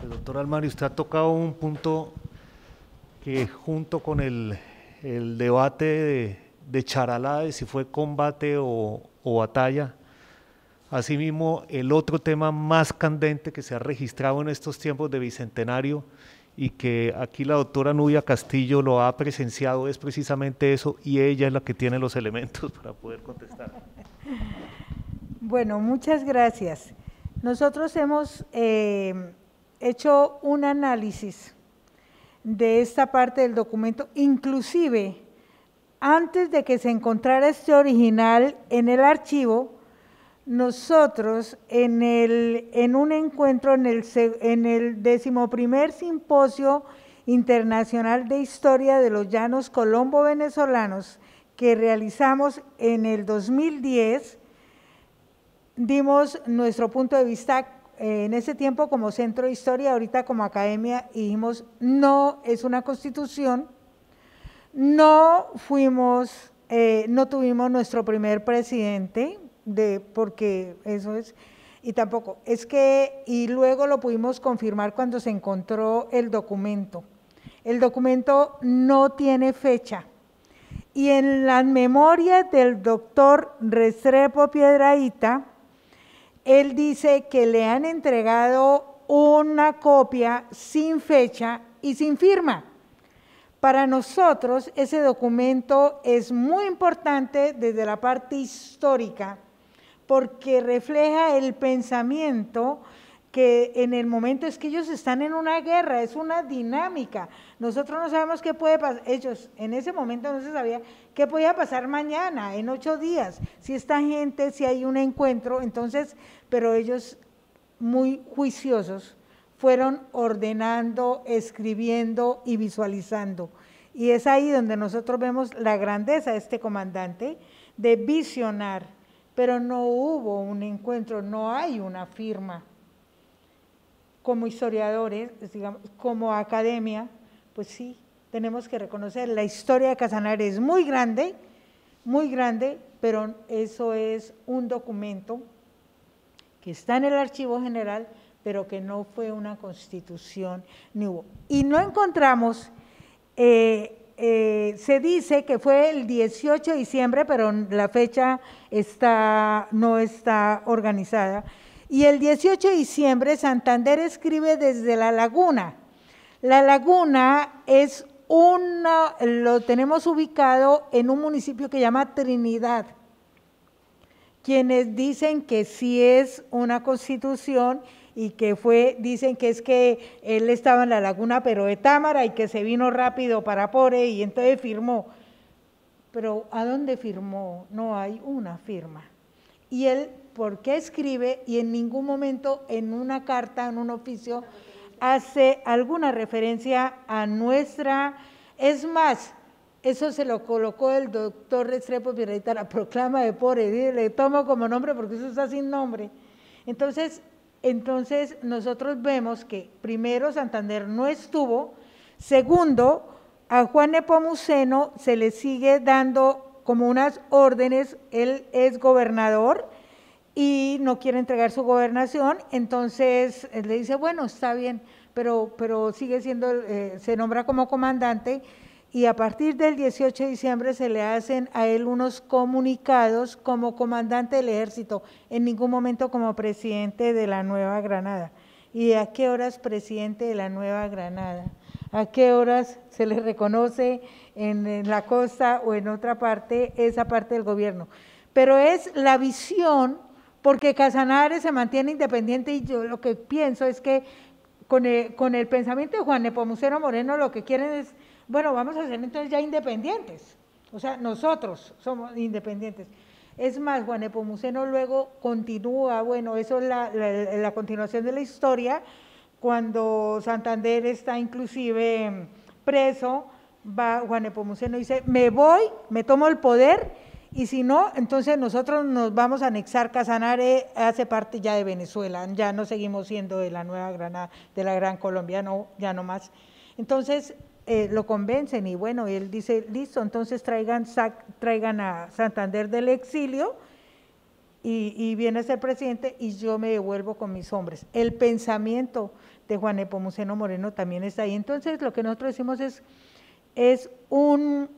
Doctor Almari, usted ha tocado un punto que, junto con el debate de Charalá, de si fue combate o batalla, asimismo el otro tema más candente que se ha registrado en estos tiempos de bicentenario y que aquí la doctora Nubia Castillo lo ha presenciado, es precisamente eso, y ella es la que tiene los elementos para poder contestar. Bueno, muchas gracias. Nosotros hemos hecho un análisis de esta parte del documento, inclusive antes de que se encontrara este original en el archivo. Nosotros en un encuentro en el 11º Simposio Internacional de Historia de los Llanos Colombo-Venezolanos que realizamos en el 2010, dimos nuestro punto de vista en ese tiempo como Centro de Historia, ahorita como academia, y dijimos: no es una constitución, no tuvimos nuestro primer presidente, porque eso es, y tampoco, es que, y luego lo pudimos confirmar cuando se encontró el documento. El documento no tiene fecha, y en las memorias del doctor Restrepo Piedrahita, él dice que le han entregado una copia sin fecha y sin firma. Para nosotros ese documento es muy importante desde la parte histórica, porque refleja el pensamiento que en el momento es que ellos están en una guerra, es una dinámica. Nosotros no sabemos qué puede pasar, ellos en ese momento no se sabía qué podía pasar mañana, en 8 días, si esta gente, si hay un encuentro, entonces, pero ellos muy juiciosos fueron ordenando, escribiendo y visualizando. Y es ahí donde nosotros vemos la grandeza de este comandante de visionar, pero no hubo un encuentro, no hay una firma. Como historiadores, digamos, como academia, pues sí, tenemos que reconocer, la historia de Casanare es muy grande, pero eso es un documento que está en el Archivo General, pero que no fue una constitución, ni hubo. Y no encontramos, se dice que fue el 18 de diciembre, pero la fecha no está organizada, y el 18 de diciembre Santander escribe desde La Laguna. La Laguna es lo tenemos ubicado en un municipio que se llama Trinidad. Quienes dicen que sí es una constitución y que dicen que es que él estaba en La Laguna, pero de Támara, y que se vino rápido para Pore y entonces firmó. Pero ¿a dónde firmó? No hay una firma. Y él, ¿por qué escribe? Y en ningún momento en una carta, en un oficio, hace alguna referencia a nuestra, es más, eso se lo colocó el doctor Restrepo Pirreta, la proclama de Pore, le tomo como nombre porque eso está sin nombre. Entonces nosotros vemos que primero Santander no estuvo, segundo, a Juan Nepomuceno se le sigue dando como unas órdenes, él es gobernador y no quiere entregar su gobernación, entonces él le dice, bueno, está bien, pero sigue siendo, se nombra como comandante, y a partir del 18 de diciembre se le hacen a él unos comunicados como comandante del ejército, en ningún momento como presidente de la Nueva Granada. ¿Y a qué horas presidente de la Nueva Granada? ¿A qué horas se le reconoce en la costa o en otra parte esa parte del gobierno? Pero es la visión, porque Casanare se mantiene independiente, y yo lo que pienso es que con el pensamiento de Juan Nepomuceno Moreno lo que quieren es, bueno, vamos a ser entonces ya independientes, o sea, nosotros somos independientes. Es más, Juan Nepomuceno luego continúa, bueno, eso es la continuación de la historia, cuando Santander está inclusive preso, Juan Nepomuceno dice, me voy, me tomo el poder, y si no, entonces nosotros nos vamos a anexar. Casanare hace parte ya de Venezuela, ya no seguimos siendo de la Nueva Granada, de la Gran Colombia, no, ya no más. Entonces lo convencen y bueno, él dice, listo, entonces traigan a Santander del exilio y viene a ser presidente y yo me devuelvo con mis hombres. El pensamiento de Juan Nepomuceno Moreno también está ahí. Entonces lo que nosotros decimos es un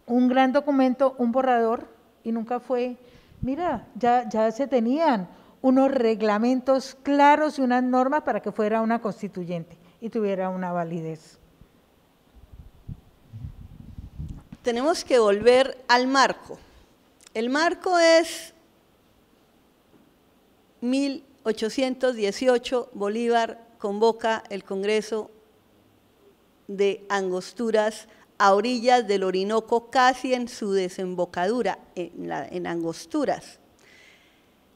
gran documento, un borrador, y nunca fue, mira, ya se tenían unos reglamentos claros y unas normas para que fuera una constituyente y tuviera una validez. Tenemos que volver al marco. El marco es 1818, Bolívar convoca el Congreso de Angosturas a orillas del Orinoco, casi en su desembocadura, en Angosturas.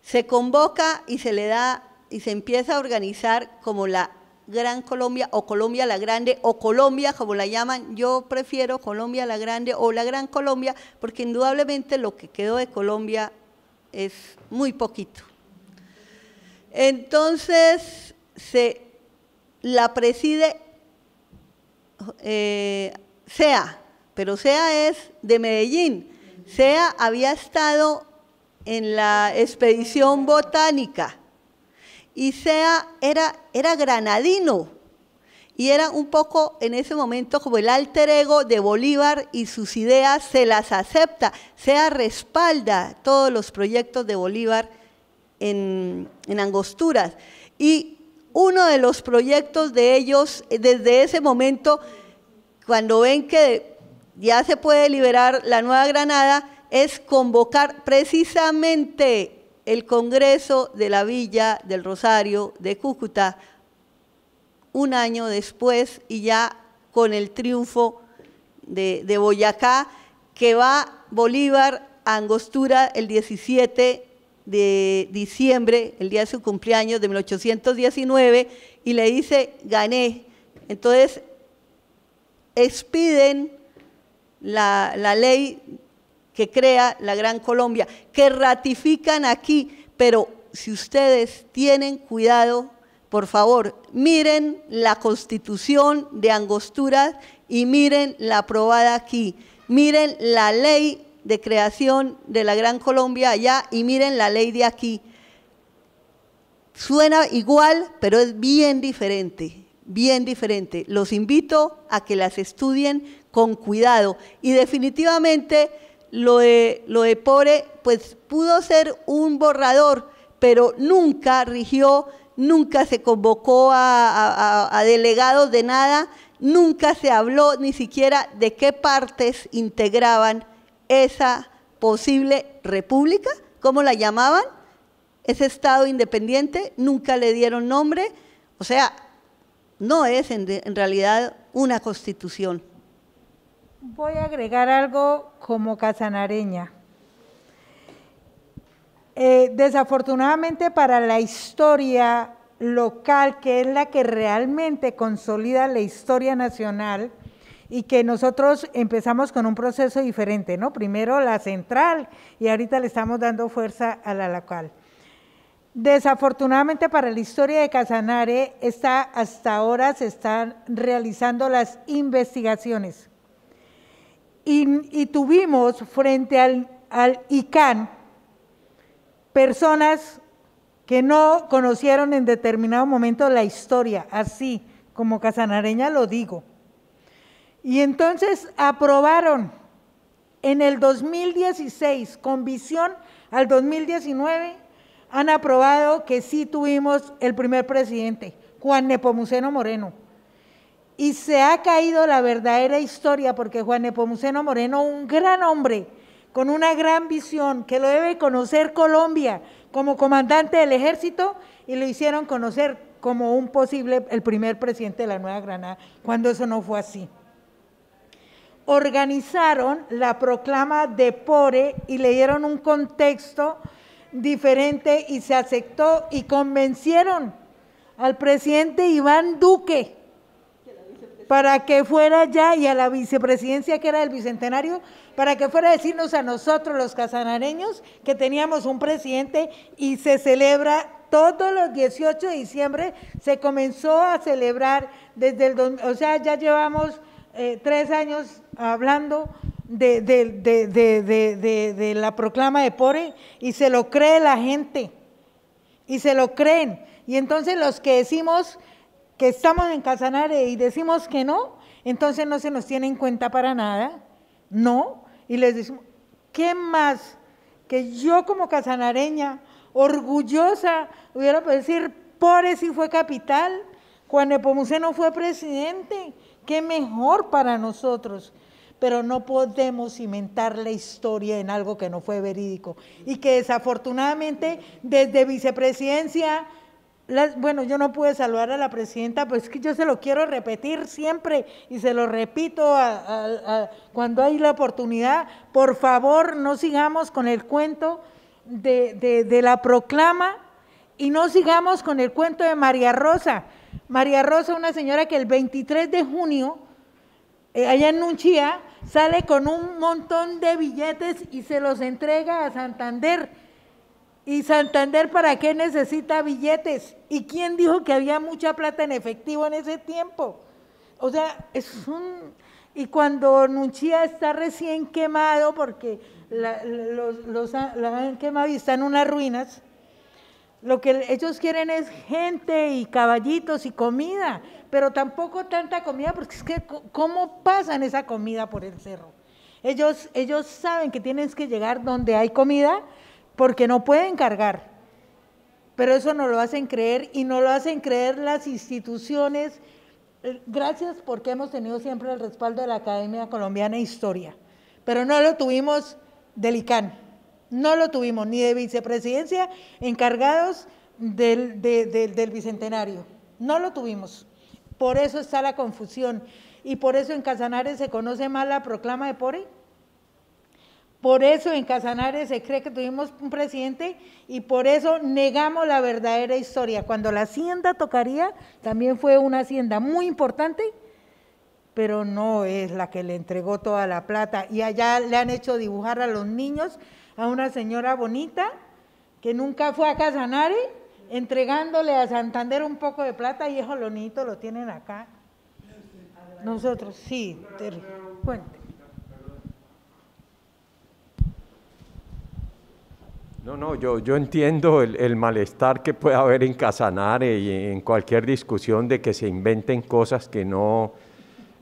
Se convoca y se le da, y se empieza a organizar como la Gran Colombia o Colombia la Grande o Colombia como la llaman. Yo prefiero Colombia la Grande o la Gran Colombia porque indudablemente lo que quedó de Colombia es muy poquito. Entonces la preside Sea, pero Sea es de Medellín. Sea había estado en la expedición botánica y Sea era granadino y era un poco en ese momento como el alter ego de Bolívar y sus ideas se las acepta. Sea respalda todos los proyectos de Bolívar en Angosturas y uno de los proyectos de ellos desde ese momento, cuando ven que ya se puede liberar la Nueva Granada, es convocar precisamente el Congreso de la Villa del Rosario de Cúcuta, un año después, y ya con el triunfo de Boyacá, que va Bolívar a Angostura el 17 de diciembre, el día de su cumpleaños de 1819, y le dice, gané. Entonces, expiden la ley que crea la Gran Colombia, que ratifican aquí, pero si ustedes tienen cuidado, por favor, miren la Constitución de Angostura y miren la aprobada aquí, miren la ley de creación de la Gran Colombia allá y miren la ley de aquí. Suena igual, pero es bien diferente, bien diferente. Los invito a que las estudien con cuidado y definitivamente lo de Pore pues pudo ser un borrador, pero nunca rigió, nunca se convocó a delegados de nada, nunca se habló ni siquiera de qué partes integraban esa posible república, ¿cómo la llamaban? Ese Estado independiente, nunca le dieron nombre, o sea, no es en realidad una constitución. Voy a agregar algo como casanareña. Desafortunadamente para la historia local, que es la que realmente consolida la historia nacional, y que nosotros empezamos con un proceso diferente, ¿no? Primero la central y ahorita le estamos dando fuerza a la local. Desafortunadamente para la historia de Casanare, hasta ahora se están realizando las investigaciones. Y tuvimos frente al ICANN personas que no conocieron en determinado momento la historia, así como casanareña lo digo. Y entonces aprobaron en el 2016, con visión al 2019, han aprobado que sí tuvimos el primer presidente, Juan Nepomuceno Moreno. Y se ha caído la verdadera historia porque Juan Nepomuceno Moreno, un gran hombre, con una gran visión, que lo debe conocer Colombia como comandante del ejército, y lo hicieron conocer como el primer presidente de la Nueva Granada, cuando eso no fue así. Organizaron la proclama de Pore y le dieron un contexto diferente y se aceptó y convencieron al presidente Iván Duque para que fuera ya, y a la vicepresidencia que era del Bicentenario, para que fuera a decirnos a nosotros los casanareños que teníamos un presidente, y se celebra todos los 18 de diciembre, se comenzó a celebrar desde o sea, ya llevamos 3 años hablando de la proclama de Pore, y se lo cree la gente, y se lo creen. Y entonces los que decimos que estamos en Casanare y decimos que no, entonces no se nos tiene en cuenta para nada, no, y les decimos, ¿qué más que yo como casanareña, orgullosa, hubiera podido decir, Pore sí fue capital, Juan Nepomuceno fue presidente? Qué mejor para nosotros, pero no podemos cimentar la historia en algo que no fue verídico y que desafortunadamente desde vicepresidencia, bueno, yo no pude saludar a la presidenta, pues es que yo se lo quiero repetir siempre y se lo repito cuando hay la oportunidad, por favor no sigamos con el cuento de la proclama y no sigamos con el cuento de María Rosa. María Rosa, una señora que el 23 de junio, allá en Nunchía, sale con un montón de billetes y se los entrega a Santander. ¿Y Santander para qué necesita billetes? ¿Y quién dijo que había mucha plata en efectivo en ese tiempo? O sea, y cuando Nunchía está recién quemado, porque la han quemado y están en unas ruinas, lo que ellos quieren es gente y caballitos y comida, pero tampoco tanta comida, porque es que ¿cómo pasan esa comida por el cerro? Ellos saben que tienen que llegar donde hay comida, porque no pueden cargar, pero eso no lo hacen creer, y no lo hacen creer las instituciones. Gracias porque hemos tenido siempre el respaldo de la Academia Colombiana de Historia, pero no lo tuvimos del ICANN, No lo tuvimos, ni de vicepresidencia encargados del Bicentenario. No lo tuvimos. Por eso está la confusión. Y por eso en Casanare se conoce más la proclama de Pore. Por eso en Casanare se cree que tuvimos un presidente y por eso negamos la verdadera historia. Cuando la hacienda Tocaría también fue una hacienda muy importante, pero no es la que le entregó toda la plata. Y allá le han hecho dibujar a los niños a una señora bonita que nunca fue a Casanare, entregándole a Santander un poco de plata y esos los niñitos lo tienen acá. Nosotros, sí, cuente. No, yo entiendo el malestar que puede haber en Casanare y en cualquier discusión de que se inventen cosas que no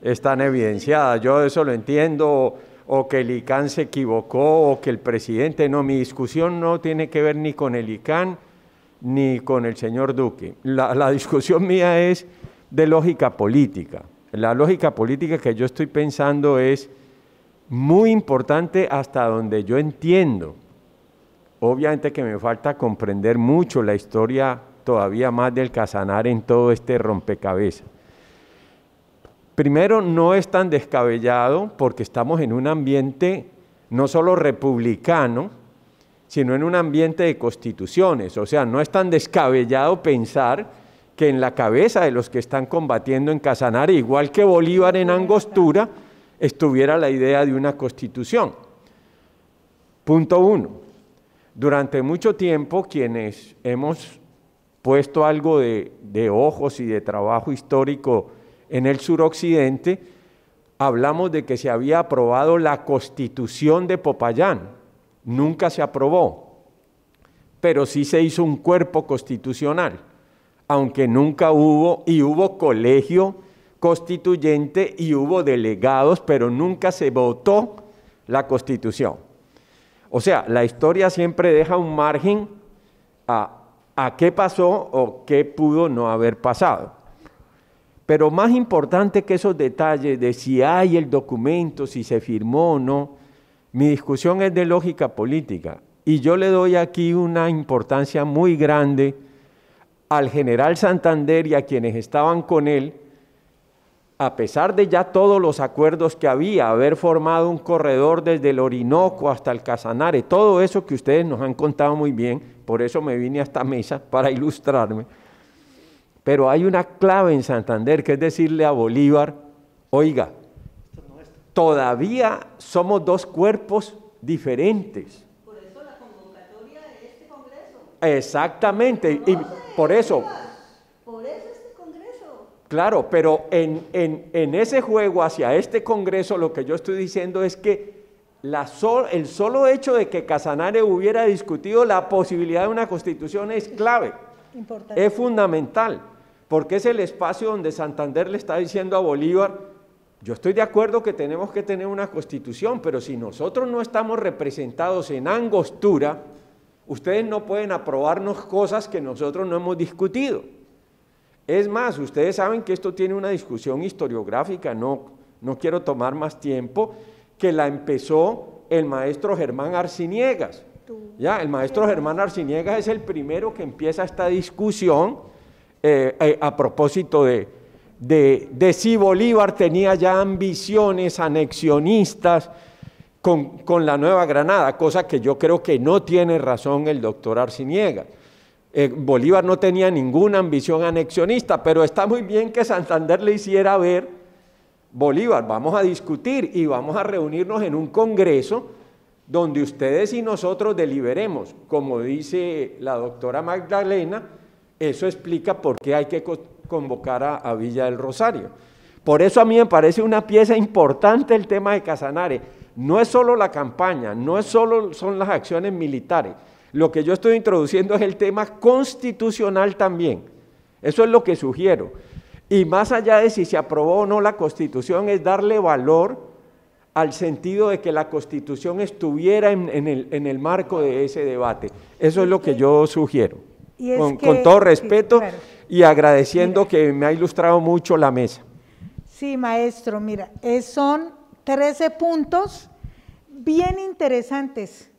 están evidenciadas. Yo eso lo entiendo, o que el ICANN se equivocó, o que el presidente, no, mi discusión no tiene que ver ni con el ICANN ni con el señor Duque. La discusión mía es de lógica política. La lógica política que yo estoy pensando es muy importante hasta donde yo entiendo. Obviamente que me falta comprender mucho la historia todavía más del Casanare en todo este rompecabezas. Primero, no es tan descabellado porque estamos en un ambiente no solo republicano, sino en un ambiente de constituciones. O sea, no es tan descabellado pensar que en la cabeza de los que están combatiendo en Casanare, igual que Bolívar en Angostura, estuviera la idea de una constitución. Punto 1. Durante mucho tiempo, quienes hemos puesto algo de ojos y de trabajo histórico en el suroccidente, hablamos de que se había aprobado la Constitución de Popayán. Nunca se aprobó, pero sí se hizo un cuerpo constitucional, aunque nunca hubo colegio constituyente y hubo delegados, pero nunca se votó la Constitución. O sea, la historia siempre deja un margen a qué pasó o qué pudo no haber pasado. Pero más importante que esos detalles de si hay el documento, si se firmó o no, mi discusión es de lógica política. Y yo le doy aquí una importancia muy grande al general Santander y a quienes estaban con él, a pesar de ya todos los acuerdos que había, haber formado un corredor desde el Orinoco hasta el Casanare, todo eso que ustedes nos han contado muy bien, por eso me vine a esta mesa para ilustrarme. Pero hay una clave en Santander, que es decirle a Bolívar, oiga, todavía somos dos cuerpos diferentes. Por eso la convocatoria de este Congreso. Exactamente, y por eso... Claro, pero en ese juego hacia este Congreso lo que yo estoy diciendo es que el solo hecho de que Casanare hubiera discutido la posibilidad de una constitución es clave, es fundamental, porque es el espacio donde Santander le está diciendo a Bolívar, yo estoy de acuerdo que tenemos que tener una constitución, pero si nosotros no estamos representados en Angostura, ustedes no pueden aprobarnos cosas que nosotros no hemos discutido. Es más, ustedes saben que esto tiene una discusión historiográfica, no quiero tomar más tiempo, que la empezó el maestro Germán Arciniegas. Ya, el maestro Germán Arciniegas es el primero que empieza esta discusión a propósito de si Bolívar tenía ya ambiciones anexionistas con la Nueva Granada, cosa que yo creo que no tiene razón el doctor Arciniegas. Bolívar no tenía ninguna ambición anexionista, pero está muy bien que Santander le hiciera ver, Bolívar, vamos a discutir y vamos a reunirnos en un congreso donde ustedes y nosotros deliberemos. Como dice la doctora Magdalena, eso explica por qué hay que convocar a Villa del Rosario. Por eso a mí me parece una pieza importante el tema de Casanare. No es solo la campaña, no es solo son las acciones militares. Lo que yo estoy introduciendo es el tema constitucional también. Eso es lo que sugiero. Y más allá de si se aprobó o no la Constitución, es darle valor al sentido de que la Constitución estuviera en el marco de ese debate. Eso es lo que yo sugiero. Con todo respeto, sí, claro. Y agradeciendo que me ha ilustrado mucho la mesa. Sí, maestro, mira, son 13 puntos bien interesantes.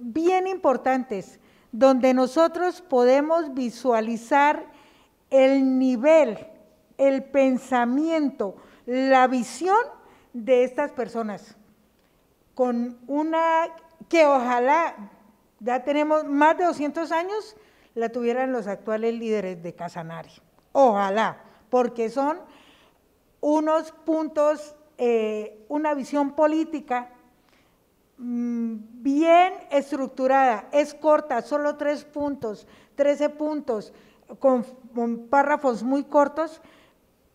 bien importantes, donde nosotros podemos visualizar el nivel, el pensamiento, la visión de estas personas, con una que ojalá, ya tenemos más de 200 años, la tuvieran los actuales líderes de Casanare. Ojalá, porque son unos puntos, una visión política bien estructurada, es corta, solo 3 puntos, 13 puntos, con párrafos muy cortos,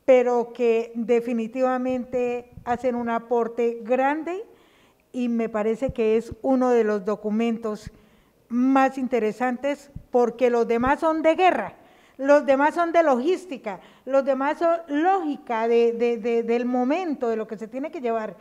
pero que definitivamente hacen un aporte grande y me parece que es uno de los documentos más interesantes porque los demás son de guerra, los demás son de logística, los demás son lógica del momento, de lo que se tiene que llevar,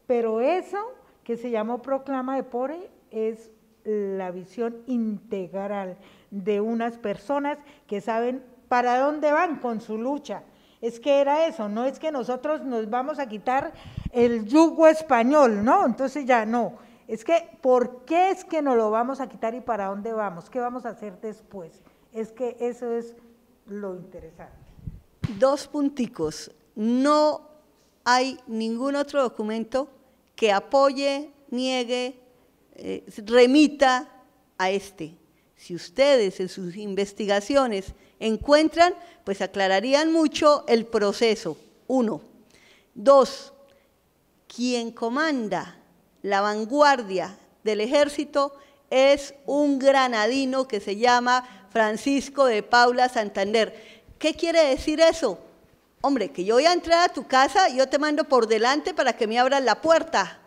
pero eso que se llamó Proclama de Pore es la visión integral de unas personas que saben para dónde van con su lucha. Es que era eso, no es que nosotros nos vamos a quitar el yugo español, ¿no? Entonces ya no, es que ¿por qué es que nos lo vamos a quitar y para dónde vamos? ¿Qué vamos a hacer después? Es que eso es lo interesante. 2 punticos, no hay ningún otro documento que apoye, niegue, remita a este. Si ustedes en sus investigaciones encuentran, pues aclararían mucho el proceso, 1. 2, quien comanda la vanguardia del ejército es un granadino que se llama Francisco de Paula Santander. ¿Qué quiere decir eso? Hombre, que yo voy a entrar a tu casa y yo te mando por delante para que me abras la puerta.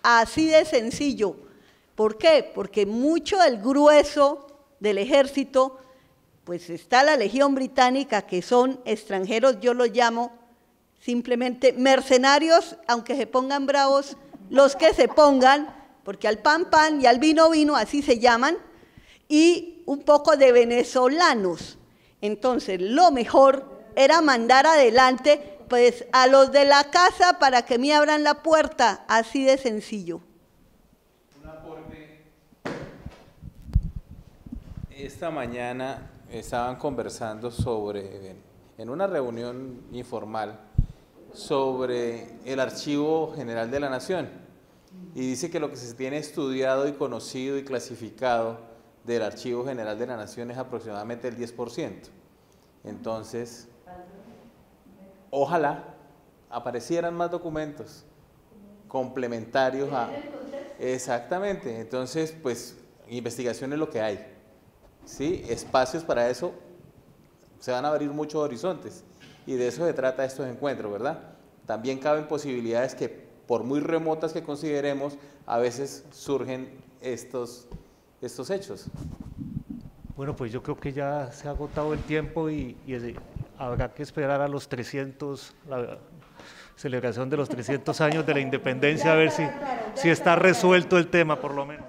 Así de sencillo. ¿Por qué? Porque mucho del grueso del ejército, pues está la Legión Británica, que son extranjeros, yo los llamo simplemente mercenarios, aunque se pongan bravos los que se pongan, porque al pan pan y al vino vino, así se llaman, y un poco de venezolanos. Entonces, lo mejor era mandar adelante pues a los de la casa para que me abran la puerta, así de sencillo. Un aporte. Esta mañana estaban conversando en una reunión informal, sobre el Archivo General de la Nación, y dice que lo que se tiene estudiado y conocido y clasificado del Archivo General de la Nación es aproximadamente el 10%. Entonces, ojalá aparecieran más documentos complementarios a... Exactamente, entonces, pues, investigación es lo que hay, ¿sí? Espacios para eso, se van a abrir muchos horizontes, y de eso se trata estos encuentros, ¿verdad? También caben posibilidades que, por muy remotas que consideremos, a veces surgen estos hechos. Bueno, pues yo creo que ya se ha agotado el tiempo y habrá que esperar a los 300, la celebración de los 300 años de la independencia, a ver si está resuelto el tema, por lo menos.